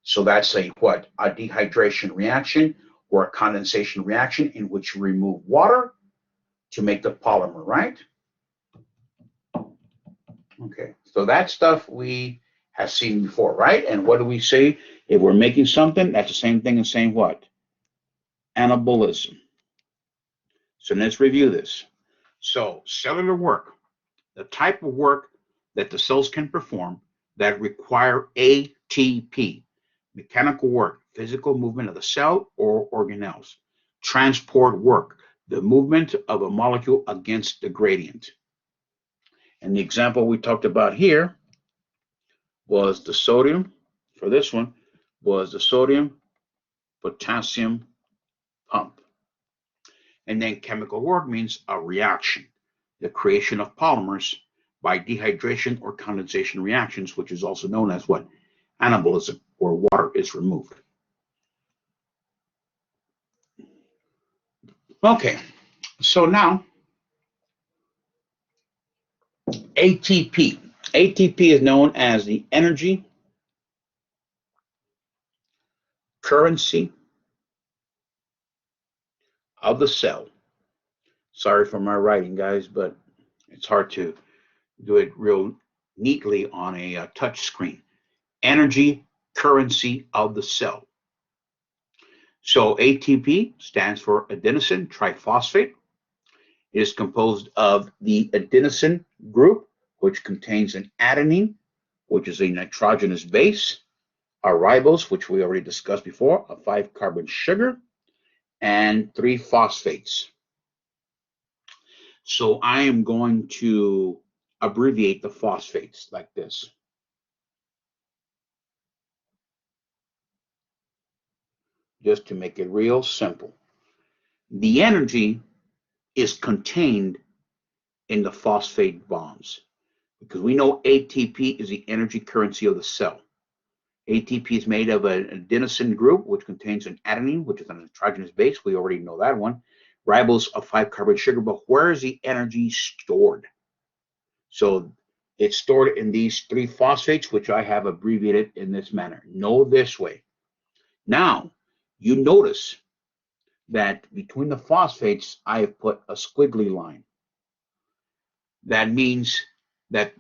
So that's a what? A dehydration reaction or a condensation reaction in which you remove water to make the polymer, right? Okay, so that stuff we have seen before, right? And what do we say? If we're making something, that's the same thing as saying what? Anabolism. So let's review this. So cellular work, the type of work that the cells can perform that require ATP, mechanical work, physical movement of the cell or organelles, transport work, the movement of a molecule against the gradient. And the example we talked about here was the sodium, for this one, was the sodium potassium pump. And then chemical work means a reaction, the creation of polymers by dehydration or condensation reactions, which is also known as what? Anabolism, where water is removed. Okay, so now ATP. ATP is known as the energy currency of the cell. Sorry for my writing, guys, but it's hard to do it real neatly on a touch screen. Energy currency of the cell. So ATP stands for adenosine triphosphate. It is composed of the adenosine group, which contains an adenine, which is a nitrogenous base, a ribose, which we already discussed before, a 5-carbon sugar, and 3 phosphates. So I am going to abbreviate the phosphates like this. Just to make it real simple. The energy is contained in the phosphate bonds because we know ATP is the energy currency of the cell. ATP is made of an adenosine group, which contains an adenine, which is a nitrogenous base. We already know that one. Ribose, a 5-carbon sugar. But where is the energy stored? So it's stored in these 3 phosphates, which I have abbreviated in this manner. Know this way. Now, you notice that between the phosphates, I have put a squiggly line. That means that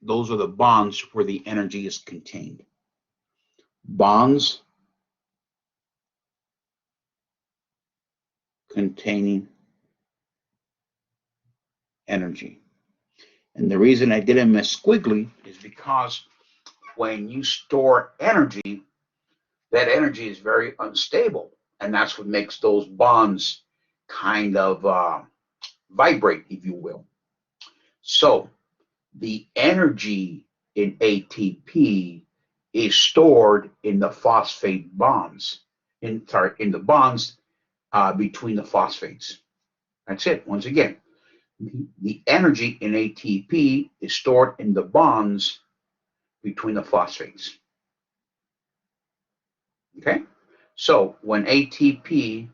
those are the bonds where the energy is contained. Bonds containing energy. And the reason I did them as squiggly is because when you store energy, that energy is very unstable. And that's what makes those bonds kind of vibrate, if you will. So the energy in ATP is stored in the phosphate bonds, in the bonds between the phosphates. That's it. Once again, the energy in ATP is stored in the bonds between the phosphates. Okay? So when ATP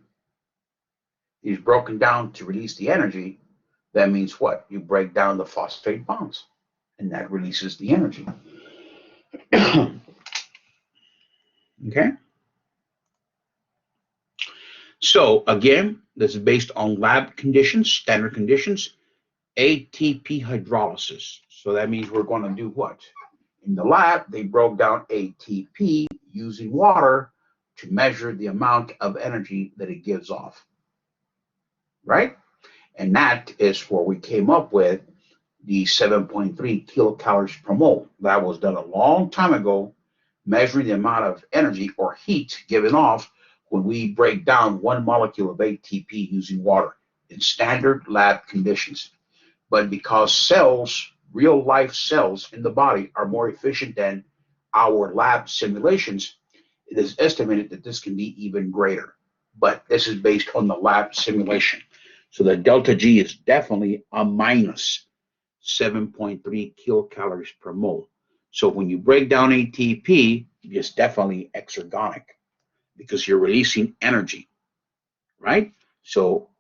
is broken down to release the energy, that means what? You break down the phosphate bonds, and that releases the energy. Okay? So again, this is based on lab conditions, standard conditions, ATP hydrolysis. So that means we're going to do what? In the lab, they broke down ATP using water to measure the amount of energy that it gives off. Right? And that is where we came up with the 7.3 kilocalories per mole. That was done a long time ago, measuring the amount of energy or heat given off when we break down one molecule of ATP using water in standard lab conditions. But because cells, real life cells in the body, are more efficient than our lab simulations, it is estimated that this can be even greater. But this is based on the lab simulation. So the delta G is definitely a minus 7.3 kilocalories per mole. So when you break down ATP, it's definitely exergonic because you're releasing energy, right? So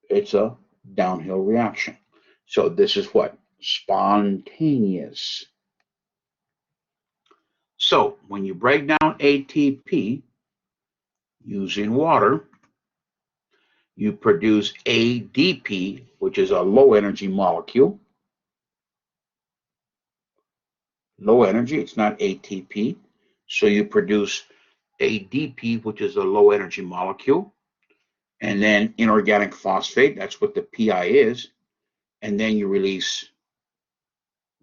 it's a downhill reaction. So this is what? Spontaneous. So when you break down ATP using water, you produce ADP, which is a low energy molecule. Low energy, it's not ATP. So you produce ADP, which is a low energy molecule. And then inorganic phosphate, that's what the PI is. And then you release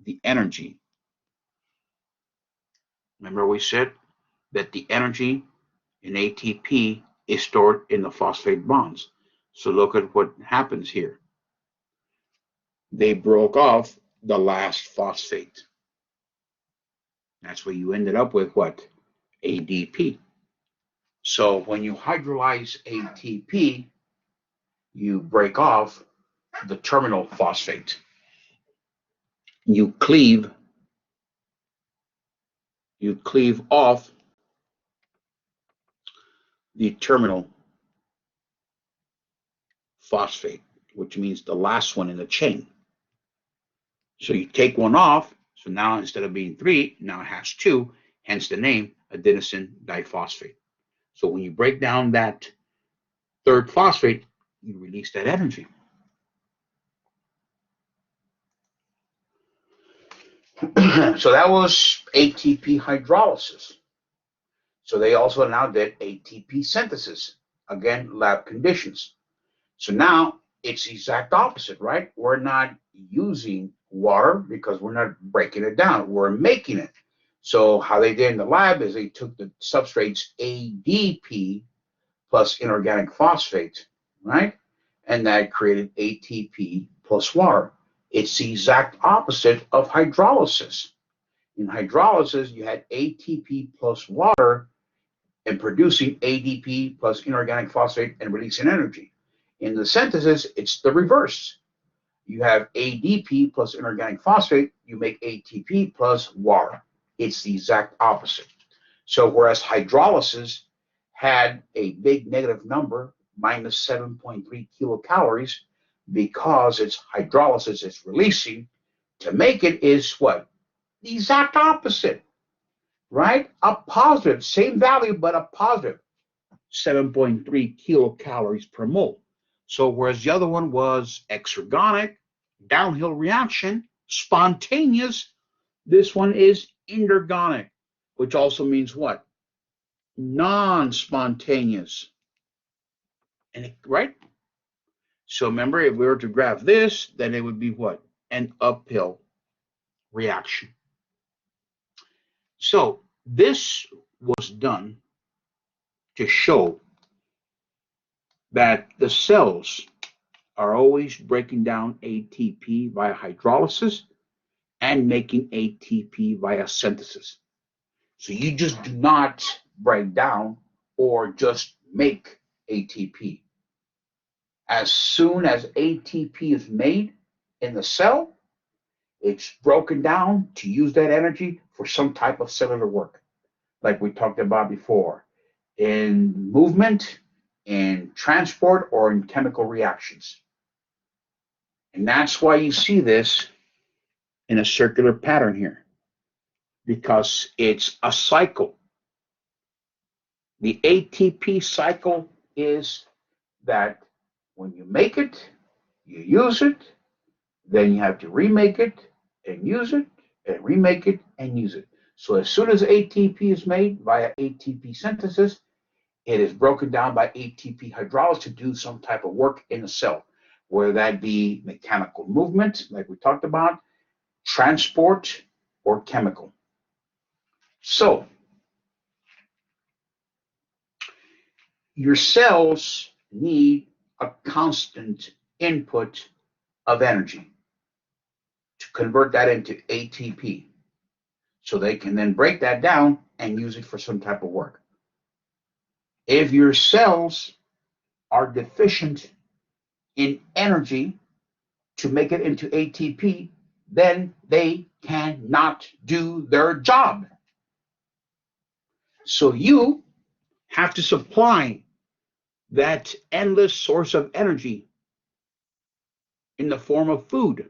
the energy. Remember we said that the energy in ATP is stored in the phosphate bonds. So look at what happens here. They broke off the last phosphate. That's where you ended up with what? ADP. So when you hydrolyze ATP, you break off the terminal phosphate. You cleave off the terminal phosphate, which means the last one in the chain. So you take one off, so now instead of being 3, now it has 2, hence the name adenosine diphosphate. So when you break down that third phosphate, you release that energy. So that was ATP hydrolysis. So they also now did ATP synthesis, again, lab conditions. So now it's the exact opposite, right? We're not using water because we're not breaking it down. We're making it. So how they did in the lab is they took the substrates ADP plus inorganic phosphate, right? And that created ATP plus water. It's the exact opposite of hydrolysis. In hydrolysis, you had ATP plus water and producing ADP plus inorganic phosphate and releasing energy. In the synthesis, it's the reverse. You have ADP plus inorganic phosphate, you make ATP plus water. It's the exact opposite. So whereas hydrolysis had a big negative number, minus 7.3 kilocalories, because it's hydrolysis, it's releasing, to make it is what? The exact opposite, right? A positive, same value, but a positive 7.3 kilocalories per mole. So whereas the other one was exergonic, downhill reaction, spontaneous, this one is endergonic, which also means what? Non-spontaneous. And right? So remember, if we were to graph this, then it would be what? An uphill reaction. So this was done to show that the cells are always breaking down ATP via hydrolysis and making ATP via synthesis. So you just do not break down or just make ATP. As soon as ATP is made in the cell, it's broken down to use that energy for some type of cellular work, like we talked about before, in movement, in transport, or in chemical reactions. And that's why you see this in a circular pattern here, because it's a cycle. The ATP cycle is that when you make it, you use it, then you have to remake it and use it, and remake it and use it. So as soon as ATP is made via ATP synthesis, it is broken down by ATP hydrolysis to do some type of work in the cell, whether that be mechanical movement, like we talked about, transport, or chemical. So Your cells need a constant input of energy to convert that into ATP. So they can then break that down and use it for some type of work. If your cells are deficient in energy to make it into ATP, then they cannot do their job. So you have to supply that endless source of energy in the form of food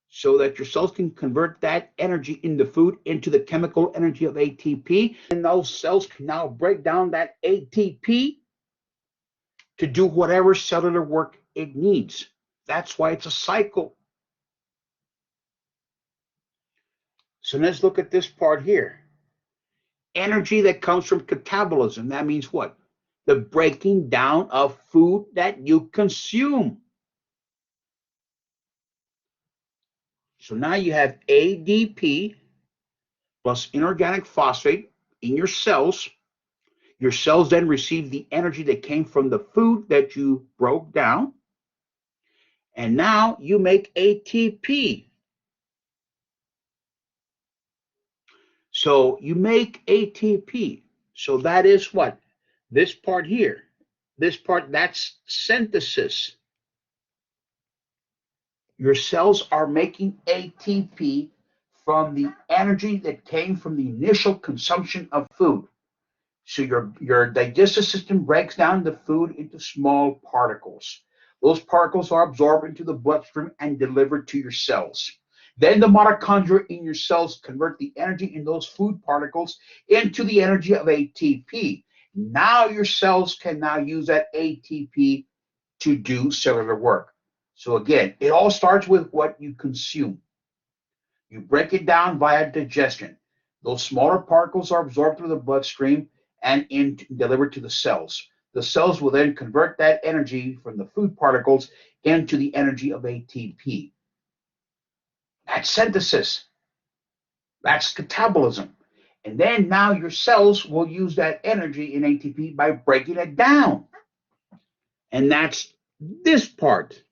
so that your cells can convert that energy in the food into the chemical energy of ATP. And those cells can now break down that ATP to do whatever cellular work it needs. That's why it's a cycle. So let's look at this part here. Energy that comes from catabolism. That means what? The breaking down of food that you consume. So now you have ADP plus inorganic phosphate in your cells. Your cells then receive the energy that came from the food that you broke down. And now you make ATP. So you make ATP. So that is what? This part here. This part, that's synthesis. Your cells are making ATP from the energy that came from the initial consumption of food. So your digestive system breaks down the food into small particles. Those particles are absorbed into the bloodstream and delivered to your cells. Then the mitochondria in your cells convert the energy in those food particles into the energy of ATP. Now your cells can now use that ATP to do cellular work. So again, it all starts with what you consume. You break it down via digestion. Those smaller particles are absorbed through the bloodstream and delivered to the cells. The cells will then convert that energy from the food particles into the energy of ATP. That's synthesis. That's catabolism. And then now your cells will use that energy in ATP by breaking it down. And that's this part,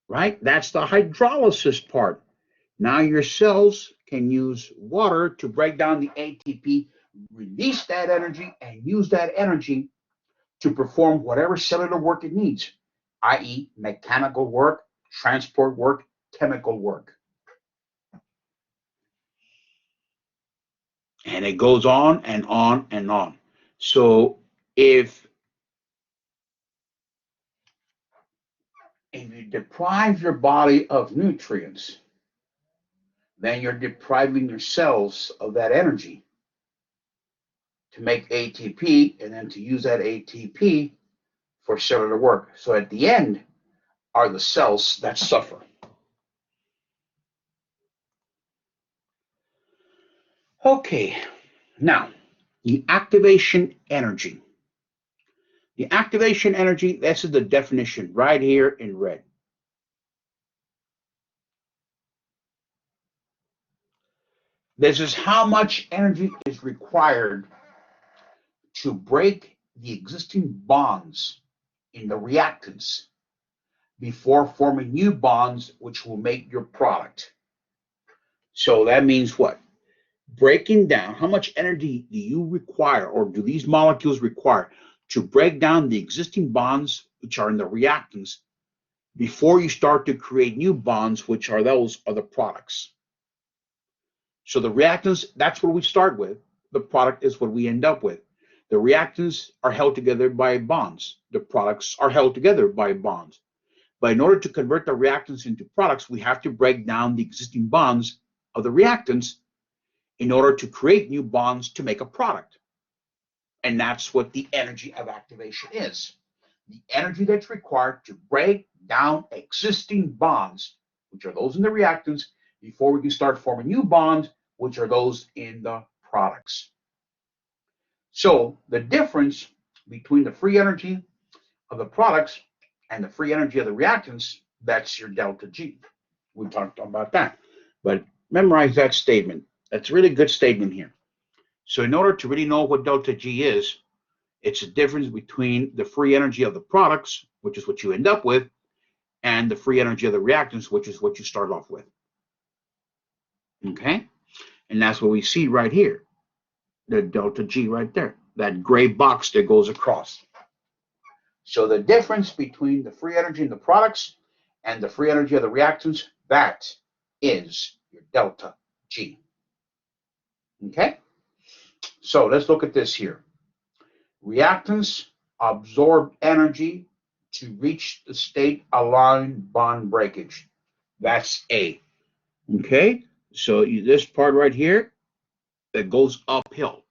right? That's the hydrolysis part. Now your cells can use water to break down the ATP, release that energy, and use that energy to perform whatever cellular work it needs, i.e., mechanical work, transport work, chemical work. And it goes on and on and on. So if you deprive your body of nutrients, then you're depriving your cells of that energy to make ATP and then to use that ATP for cellular work. So at the end are the cells that suffer. Okay, now the activation energy. The activation energy, this is the definition right here in red. This is how much energy is required to break the existing bonds in the reactants before forming new bonds, which will make your product. So that means what? Breaking down, how much energy do you require, or do these molecules require, to break down the existing bonds, which are in the reactants, before you start to create new bonds, which are those other products. So the reactants, that's what we start with. The product is what we end up with. The reactants are held together by bonds. The products are held together by bonds. But in order to convert the reactants into products, we have to break down the existing bonds of the reactants in order to create new bonds to make a product. And that's what the energy of activation is. The energy that's required to break down existing bonds, which are those in the reactants, before we can start forming new bonds, which are those in the products. So the difference between the free energy of the products and the free energy of the reactants, that's your delta G. We talked about that. But memorize that statement. That's a really good statement here. So in order to really know what delta G is, It's the difference between the free energy of the products, which is what you end up with, and the free energy of the reactants, which is what you start off with. Okay? And that's what we see right here, the delta G right there, that gray box that goes across. So the difference between the free energy in the products and the free energy of the reactants, that is your delta G. Okay? So let's look at this here. Reactants absorb energy to reach the state allowing bond breakage. That's A. Okay? So this part right here, that goes uphill.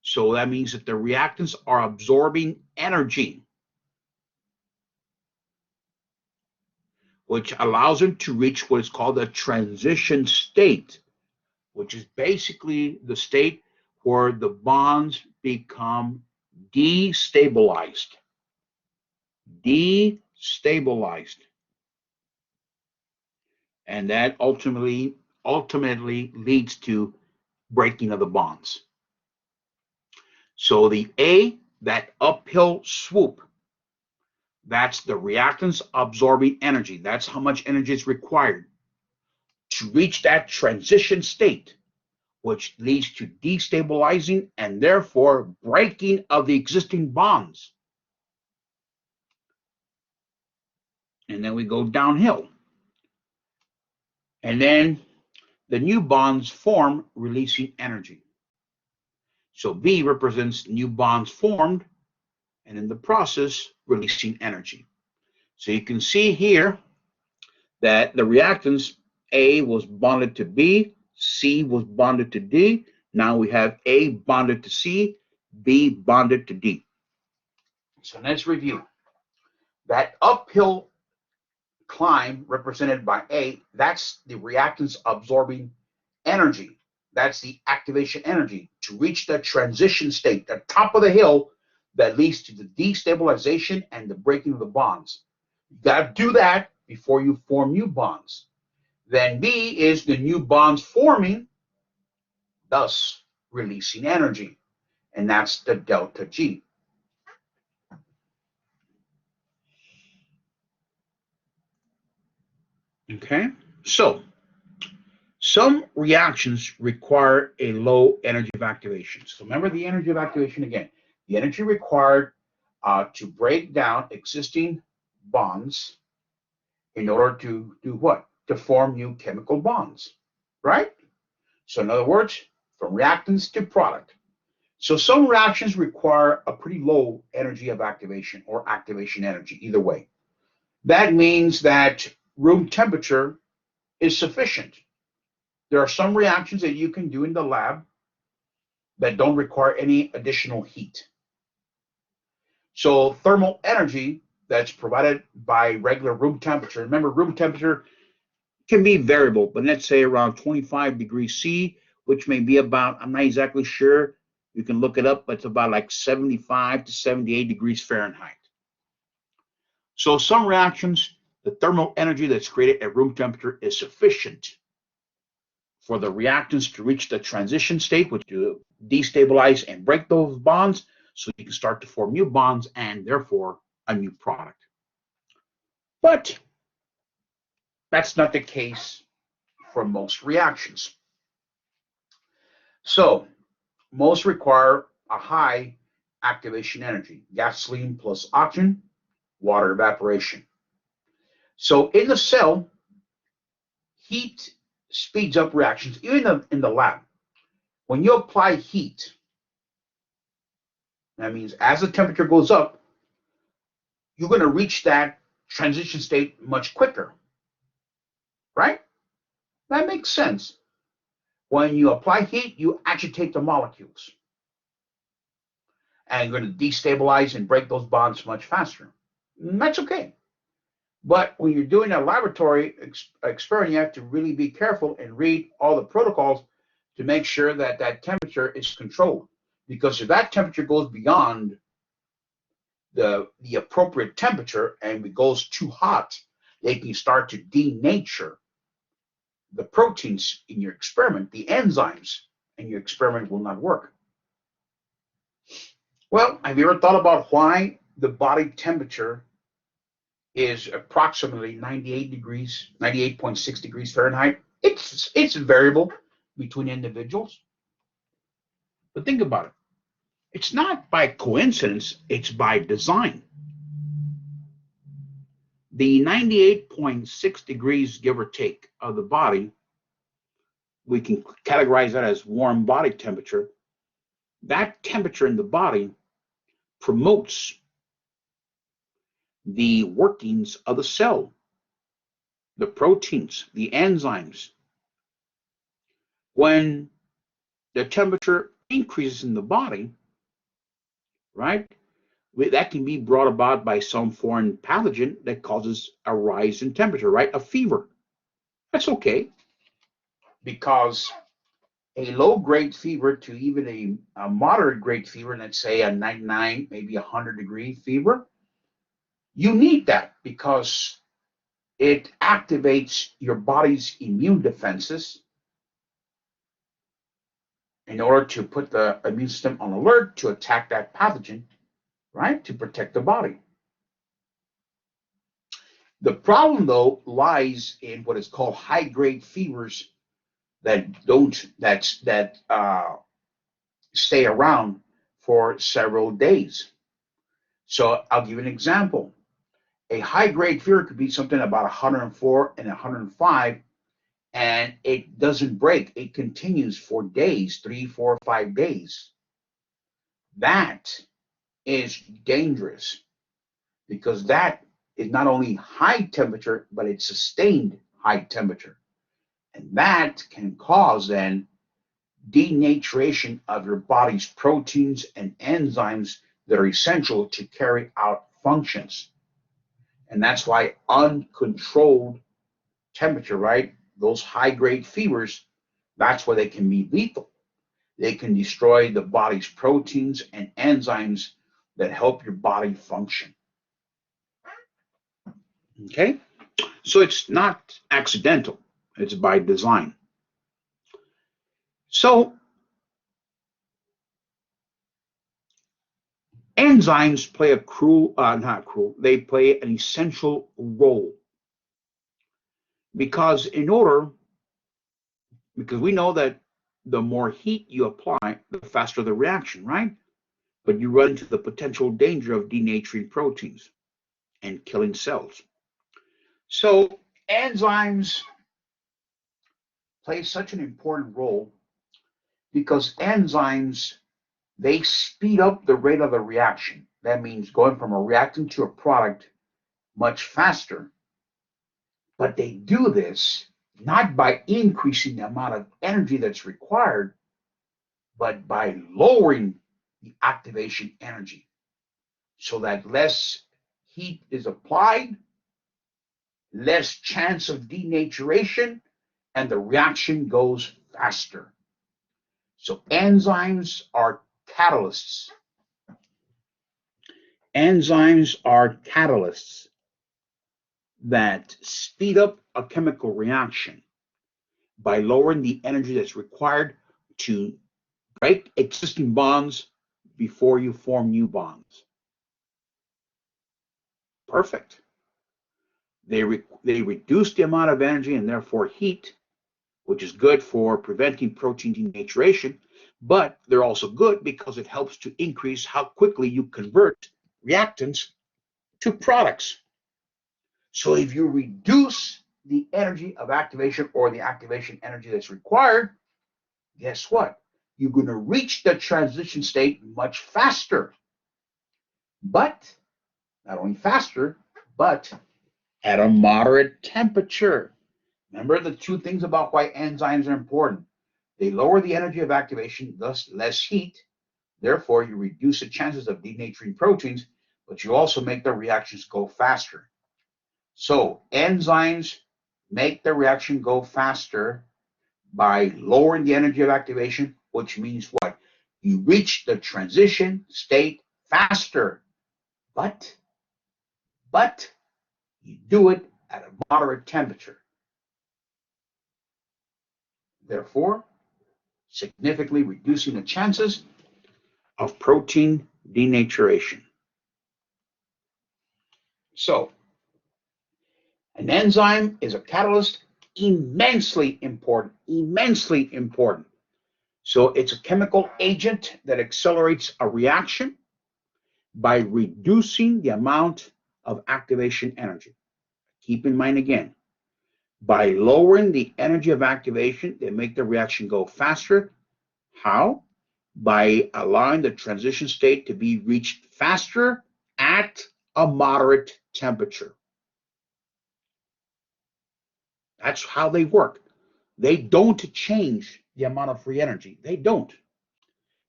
So that means that the reactants are absorbing energy, which allows them to reach what is called a transition state, which is basically the state where the bonds become destabilized. Destabilized. And that ultimately leads to breaking of the bonds. So the A, that uphill swoop, that's the reactants absorbing energy. That's how much energy is required to reach that transition state, which leads to destabilizing and therefore breaking of the existing bonds. And then we go downhill. And then the new bonds form, releasing energy. So B represents new bonds formed, and in the process, releasing energy. So you can see here that the reactants, A was bonded to B, C was bonded to D. Now we have A bonded to C, B bonded to D. So let's review. That uphill climb represented by A, that's the reactants absorbing energy. That's the activation energy to reach the transition state, the top of the hill that leads to the destabilization and the breaking of the bonds. You got to do that before you form new bonds. Then B is the new bonds forming, thus releasing energy, and that's the delta G. Okay, so some reactions require a low energy of activation. So remember the energy of activation again. The energy required to break down existing bonds in order to do what? To form new chemical bonds, right? So in other words, from reactants to product. So some reactions require a pretty low energy of activation or activation energy, either way. That means that room temperature is sufficient. There are some reactions that you can do in the lab that don't require any additional heat. So thermal energy that's provided by regular room temperature, remember room temperature can be variable, but let's say around 25 degrees C, which may be about, I'm not exactly sure, you can look it up, but it's about like 75 to 78 degrees Fahrenheit. So some reactions, the thermal energy that's created at room temperature is sufficient for the reactants to reach the transition state, which to destabilize and break those bonds, so you can start to form new bonds and therefore a new product. But that's not the case for most reactions. So most require a high activation energy, gasoline plus oxygen, water evaporation. So in the cell, heat speeds up reactions, even in the lab. When you apply heat, that means as the temperature goes up, you're going to reach that transition state much quicker, right? That makes sense. When you apply heat, you agitate the molecules, and you're going to destabilize and break those bonds much faster. And that's okay. But when you're doing a laboratory experiment, you have to really be careful and read all the protocols to make sure that that temperature is controlled. Because if that temperature goes beyond the appropriate temperature and it goes too hot, they can start to denature the proteins in your experiment, the enzymes, and your experiment will not work. Well, have you ever thought about why the body temperature is approximately 98 degrees, 98.6 degrees Fahrenheit? It's variable between individuals. But think about it. It's not by coincidence, it's by design. The 98.6 degrees, give or take, of the body, we can categorize that as warm body temperature. That temperature in the body promotes the workings of the cell, the proteins, the enzymes. When the temperature increases in the body, right, that can be brought about by some foreign pathogen that causes a rise in temperature, right? A fever. That's okay because a low grade fever to even a moderate grade fever, let's say a 99, maybe 100-degree fever, you need that because it activates your body's immune defenses in order to put the immune system on alert to attack that pathogen, right? To protect the body. The problem, though, lies in what is called high-grade fevers that stay around for several days. So I'll give you an example. A high-grade fever could be something about 104 and 105, and it doesn't break. It continues for days, 3, 4, 5 days. That is dangerous because that is not only high temperature, but it's sustained high temperature. And that can cause then denaturation of your body's proteins and enzymes that are essential to carry out functions. And that's why uncontrolled temperature, right? Those high grade fevers, that's why they can be lethal. They can destroy the body's proteins and enzymes that help your body function. Okay? So it's not accidental, it's by design. So enzymes play they play an essential role because because we know that the more heat you apply, the faster the reaction, right? But you run into the potential danger of denaturing proteins and killing cells. So enzymes play such an important role because enzymes, they speed up the rate of the reaction. That means going from a reactant to a product much faster. But they do this not by increasing the amount of energy that's required, but by lowering the activation energy so that less heat is applied, less chance of denaturation, and the reaction goes faster. So enzymes are catalysts. Enzymes are catalysts that speed up a chemical reaction by lowering the energy that's required to break existing bonds before you form new bonds. Perfect. They reduce the amount of energy and therefore heat, which is good for preventing protein denaturation, but they're also good because it helps to increase how quickly you convert reactants to products. So if you reduce the energy of activation or the activation energy that's required, guess what? You're going to reach the transition state much faster. But not only faster, but at a moderate temperature. Remember the two things about why enzymes are important. They lower the energy of activation, thus less heat. Therefore, you reduce the chances of denaturing proteins, but you also make the reactions go faster. So enzymes make the reaction go faster by lowering the energy of activation, which means what? You reach the transition state faster, but you do it at a moderate temperature. Therefore, significantly reducing the chances of protein denaturation. So, an enzyme is a catalyst, immensely important, immensely important. So, it's a chemical agent that accelerates a reaction by reducing the amount of activation energy. Keep in mind again, by lowering the energy of activation, they make the reaction go faster. How? By allowing the transition state to be reached faster at a moderate temperature. That's how they work. They don't change the amount of free energy. They don't.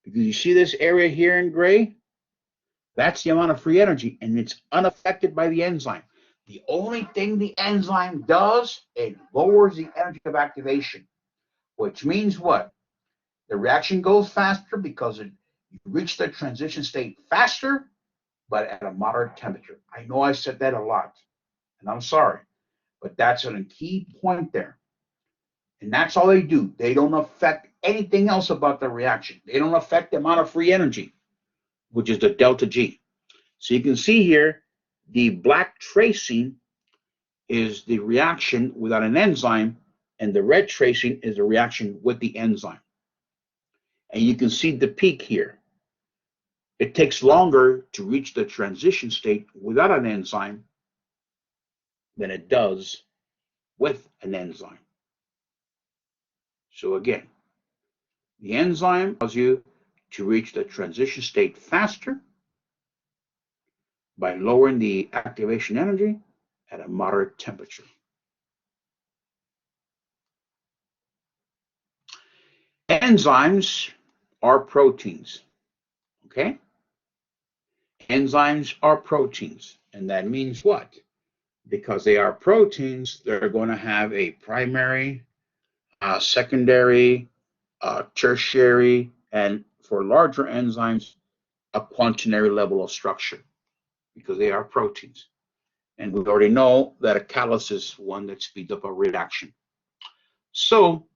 Because you see this area here in gray? That's the amount of free energy, and it's unaffected by the enzyme. The only thing the enzyme does, it lowers the energy of activation, which means what? The reaction goes faster because you reach the transition state faster, but at a moderate temperature. I know I said that a lot, and I'm sorry, but that's a key point there. And that's all they do. They don't affect anything else about the reaction. They don't affect the amount of free energy, which is the delta G. So you can see here, the black tracing is the reaction without an enzyme, and the red tracing is the reaction with the enzyme. And you can see the peak here. It takes longer to reach the transition state without an enzyme than it does with an enzyme. So again, the enzyme allows you to reach the transition state faster by lowering the activation energy at a moderate temperature. Enzymes are proteins, okay? Enzymes are proteins, and that means what? Because they are proteins, they're going to have a primary, secondary, tertiary, and for larger enzymes, a quaternary level of structure, because they are proteins. And we already know that a catalyst is one that speeds up a reaction. So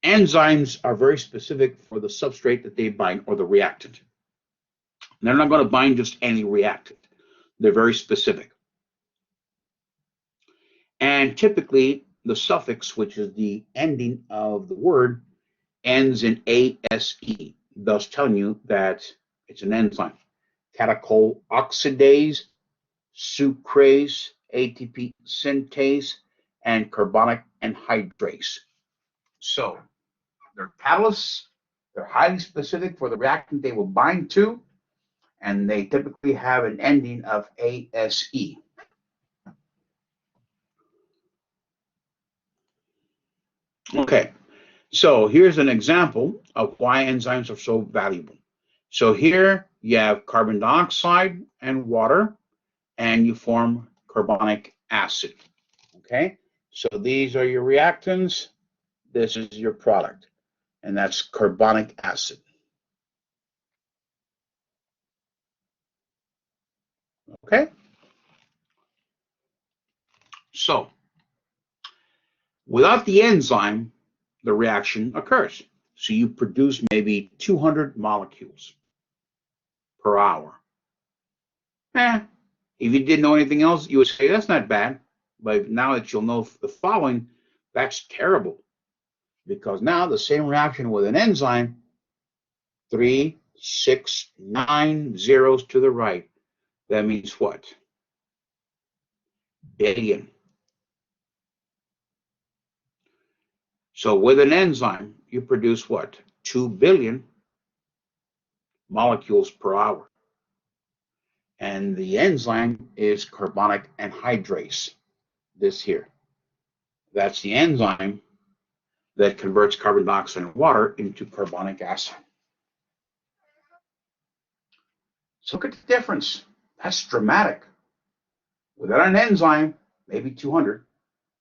enzymes are very specific for the substrate that they bind, or the reactant. They're not going to bind just any reactant. They're very specific. And typically, the suffix, which is the ending of the word, ends in ase, thus telling you that it's an enzyme. Catechol oxidase, sucrase, ATP synthase, and carbonic anhydrase. So they're catalysts. They're highly specific for the reactant they will bind to, and they typically have an ending of ase. Okay, so here's an example of why enzymes are so valuable. So here you have carbon dioxide and water, and you form carbonic acid. Okay, so these are your reactants. This is your product, and that's carbonic acid. Okay, so without the enzyme, the reaction occurs. So you produce maybe 200 molecules per hour. If you didn't know anything else, you would say that's not bad. But now that you'll know the following, that's terrible. Because now the same reaction with an enzyme, 3, 6, 9 zeros to the right. That means what? Billion. So with an enzyme, you produce what? 2 billion molecules per hour. And the enzyme is carbonic anhydrase, this here. That's the enzyme that converts carbon dioxide and water into carbonic acid. So look at the difference. That's dramatic. Without an enzyme, maybe 200.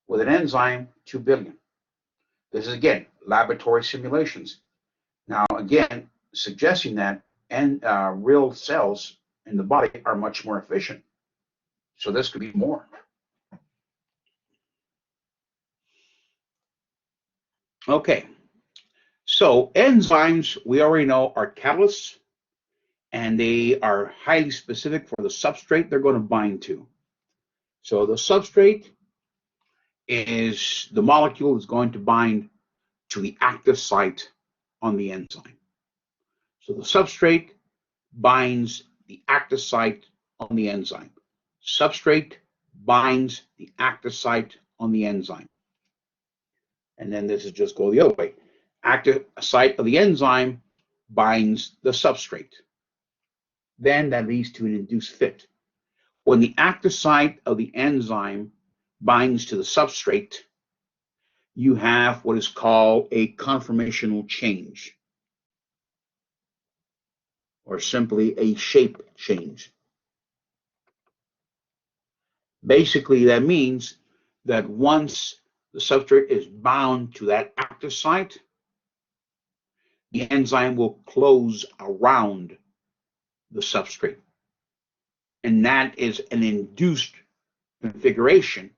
With an enzyme, 2 billion. This is, again, laboratory simulations. Now, again, suggesting that real cells in the body are much more efficient. So this could be more. Okay, so enzymes, we already know, are catalysts, and they are highly specific for the substrate they're going to bind to. So the substrate is the molecule is going to bind to the active site on the enzyme. So the substrate binds the active site on the enzyme. Substrate binds the active site on the enzyme. And then this is just go the other way. Active site of the enzyme binds the substrate. Then that leads to an induced fit. When the active site of the enzyme binds to the substrate, you have what is called a conformational change, or simply a shape change. Basically, that means that once the substrate is bound to that active site, the enzyme will close around the substrate. And that is an induced configuration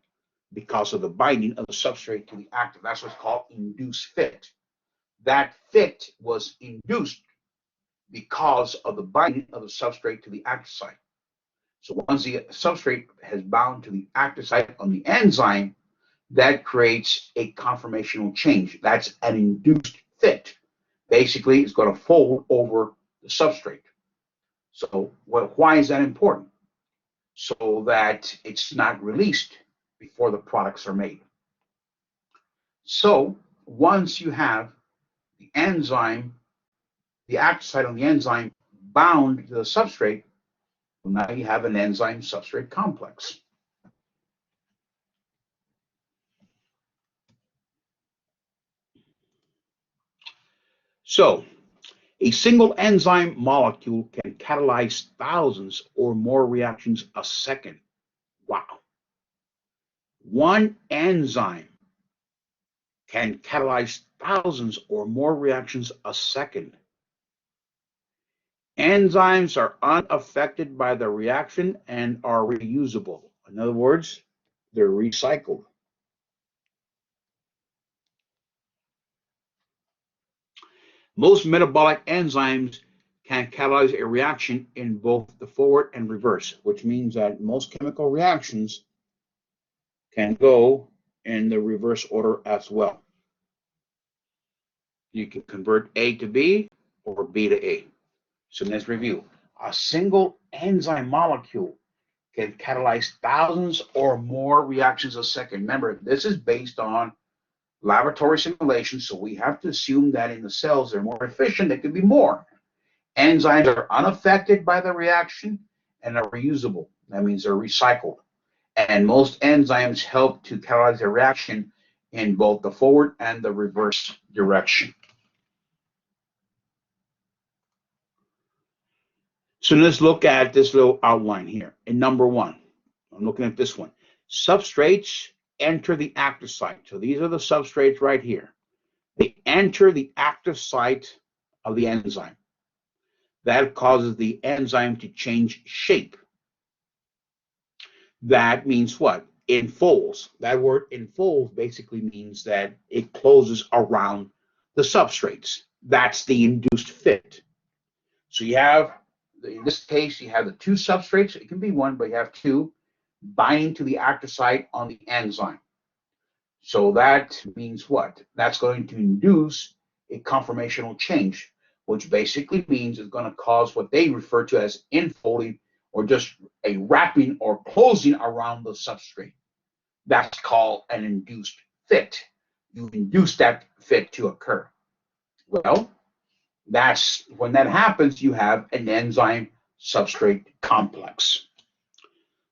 because of the binding of the substrate to the active. That's what's called induced fit. That fit was induced because of the binding of the substrate to the active site. So once the substrate has bound to the active site on the enzyme, that creates a conformational change. That's an induced fit. Basically, it's going to fold over the substrate. So why is that important? So that it's not released before the products are made. So once you have the enzyme, the active site on the enzyme bound to the substrate, well, now you have an enzyme substrate complex. So a single enzyme molecule can catalyze thousands or more reactions a second. Wow. One enzyme can catalyze thousands or more reactions a second. Enzymes are unaffected by the reaction and are reusable. In other words, they're recycled. Most metabolic enzymes can catalyze a reaction in both the forward and reverse, which means that most chemical reactions can go in the reverse order as well. You can convert A to B or B to A. So let's review. A single enzyme molecule can catalyze thousands or more reactions a second. Remember, this is based on laboratory simulations, so we have to assume that in the cells they're more efficient, they could be more. Enzymes are unaffected by the reaction and are reusable. That means they're recycled. And most enzymes help to catalyze a reaction in both the forward and the reverse direction. So let's look at this little outline here. In number one, I'm looking at this one. Substrates enter the active site. So these are the substrates right here. They enter the active site of the enzyme. That causes the enzyme to change shape. That means what? Enfolds. That word enfolds basically means that it closes around the substrates. That's the induced fit. So you have, in this case, you have the two substrates. It can be one, but you have two binding to the active site on the enzyme. So that means what? That's going to induce a conformational change, which basically means it's going to cause what they refer to as enfolding or just a wrapping or closing around the substrate. That's called an induced fit. You induce that fit to occur. Well, that's when that happens, you have an enzyme substrate complex.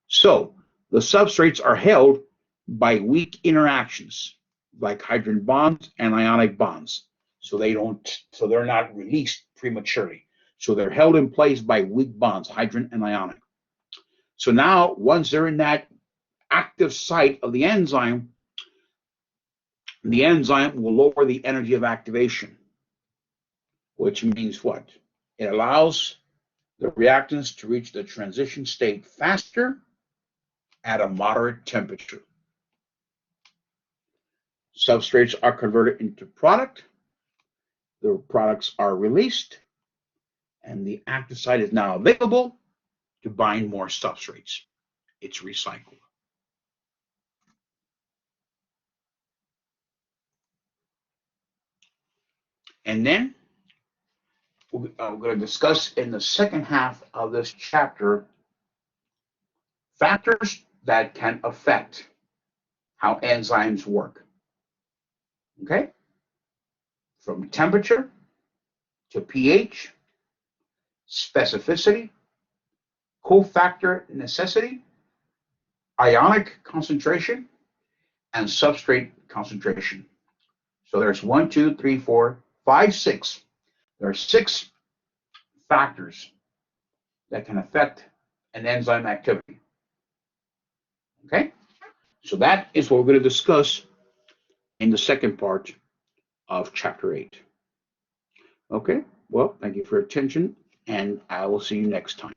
So the substrates are held by weak interactions like hydrogen bonds and ionic bonds. So they're not released prematurely. So they're held in place by weak bonds, hydrogen and ionic. So now, once they're in that active site of the enzyme will lower the energy of activation, which means what? It allows the reactants to reach the transition state faster at a moderate temperature. Substrates are converted into product. The products are released, and the active site is now available to bind more substrates. It's recycled. And then we're going to discuss in the second half of this chapter factors that can affect how enzymes work. Okay? From temperature to pH, specificity, cofactor necessity, ionic concentration, and substrate concentration. So there's 1, 2, 3, 4, 5, 6. There are 6 factors that can affect an enzyme activity. Okay? So that is what we're going to discuss in the second part of chapter 8. Okay? Well, thank you for your attention, and I will see you next time.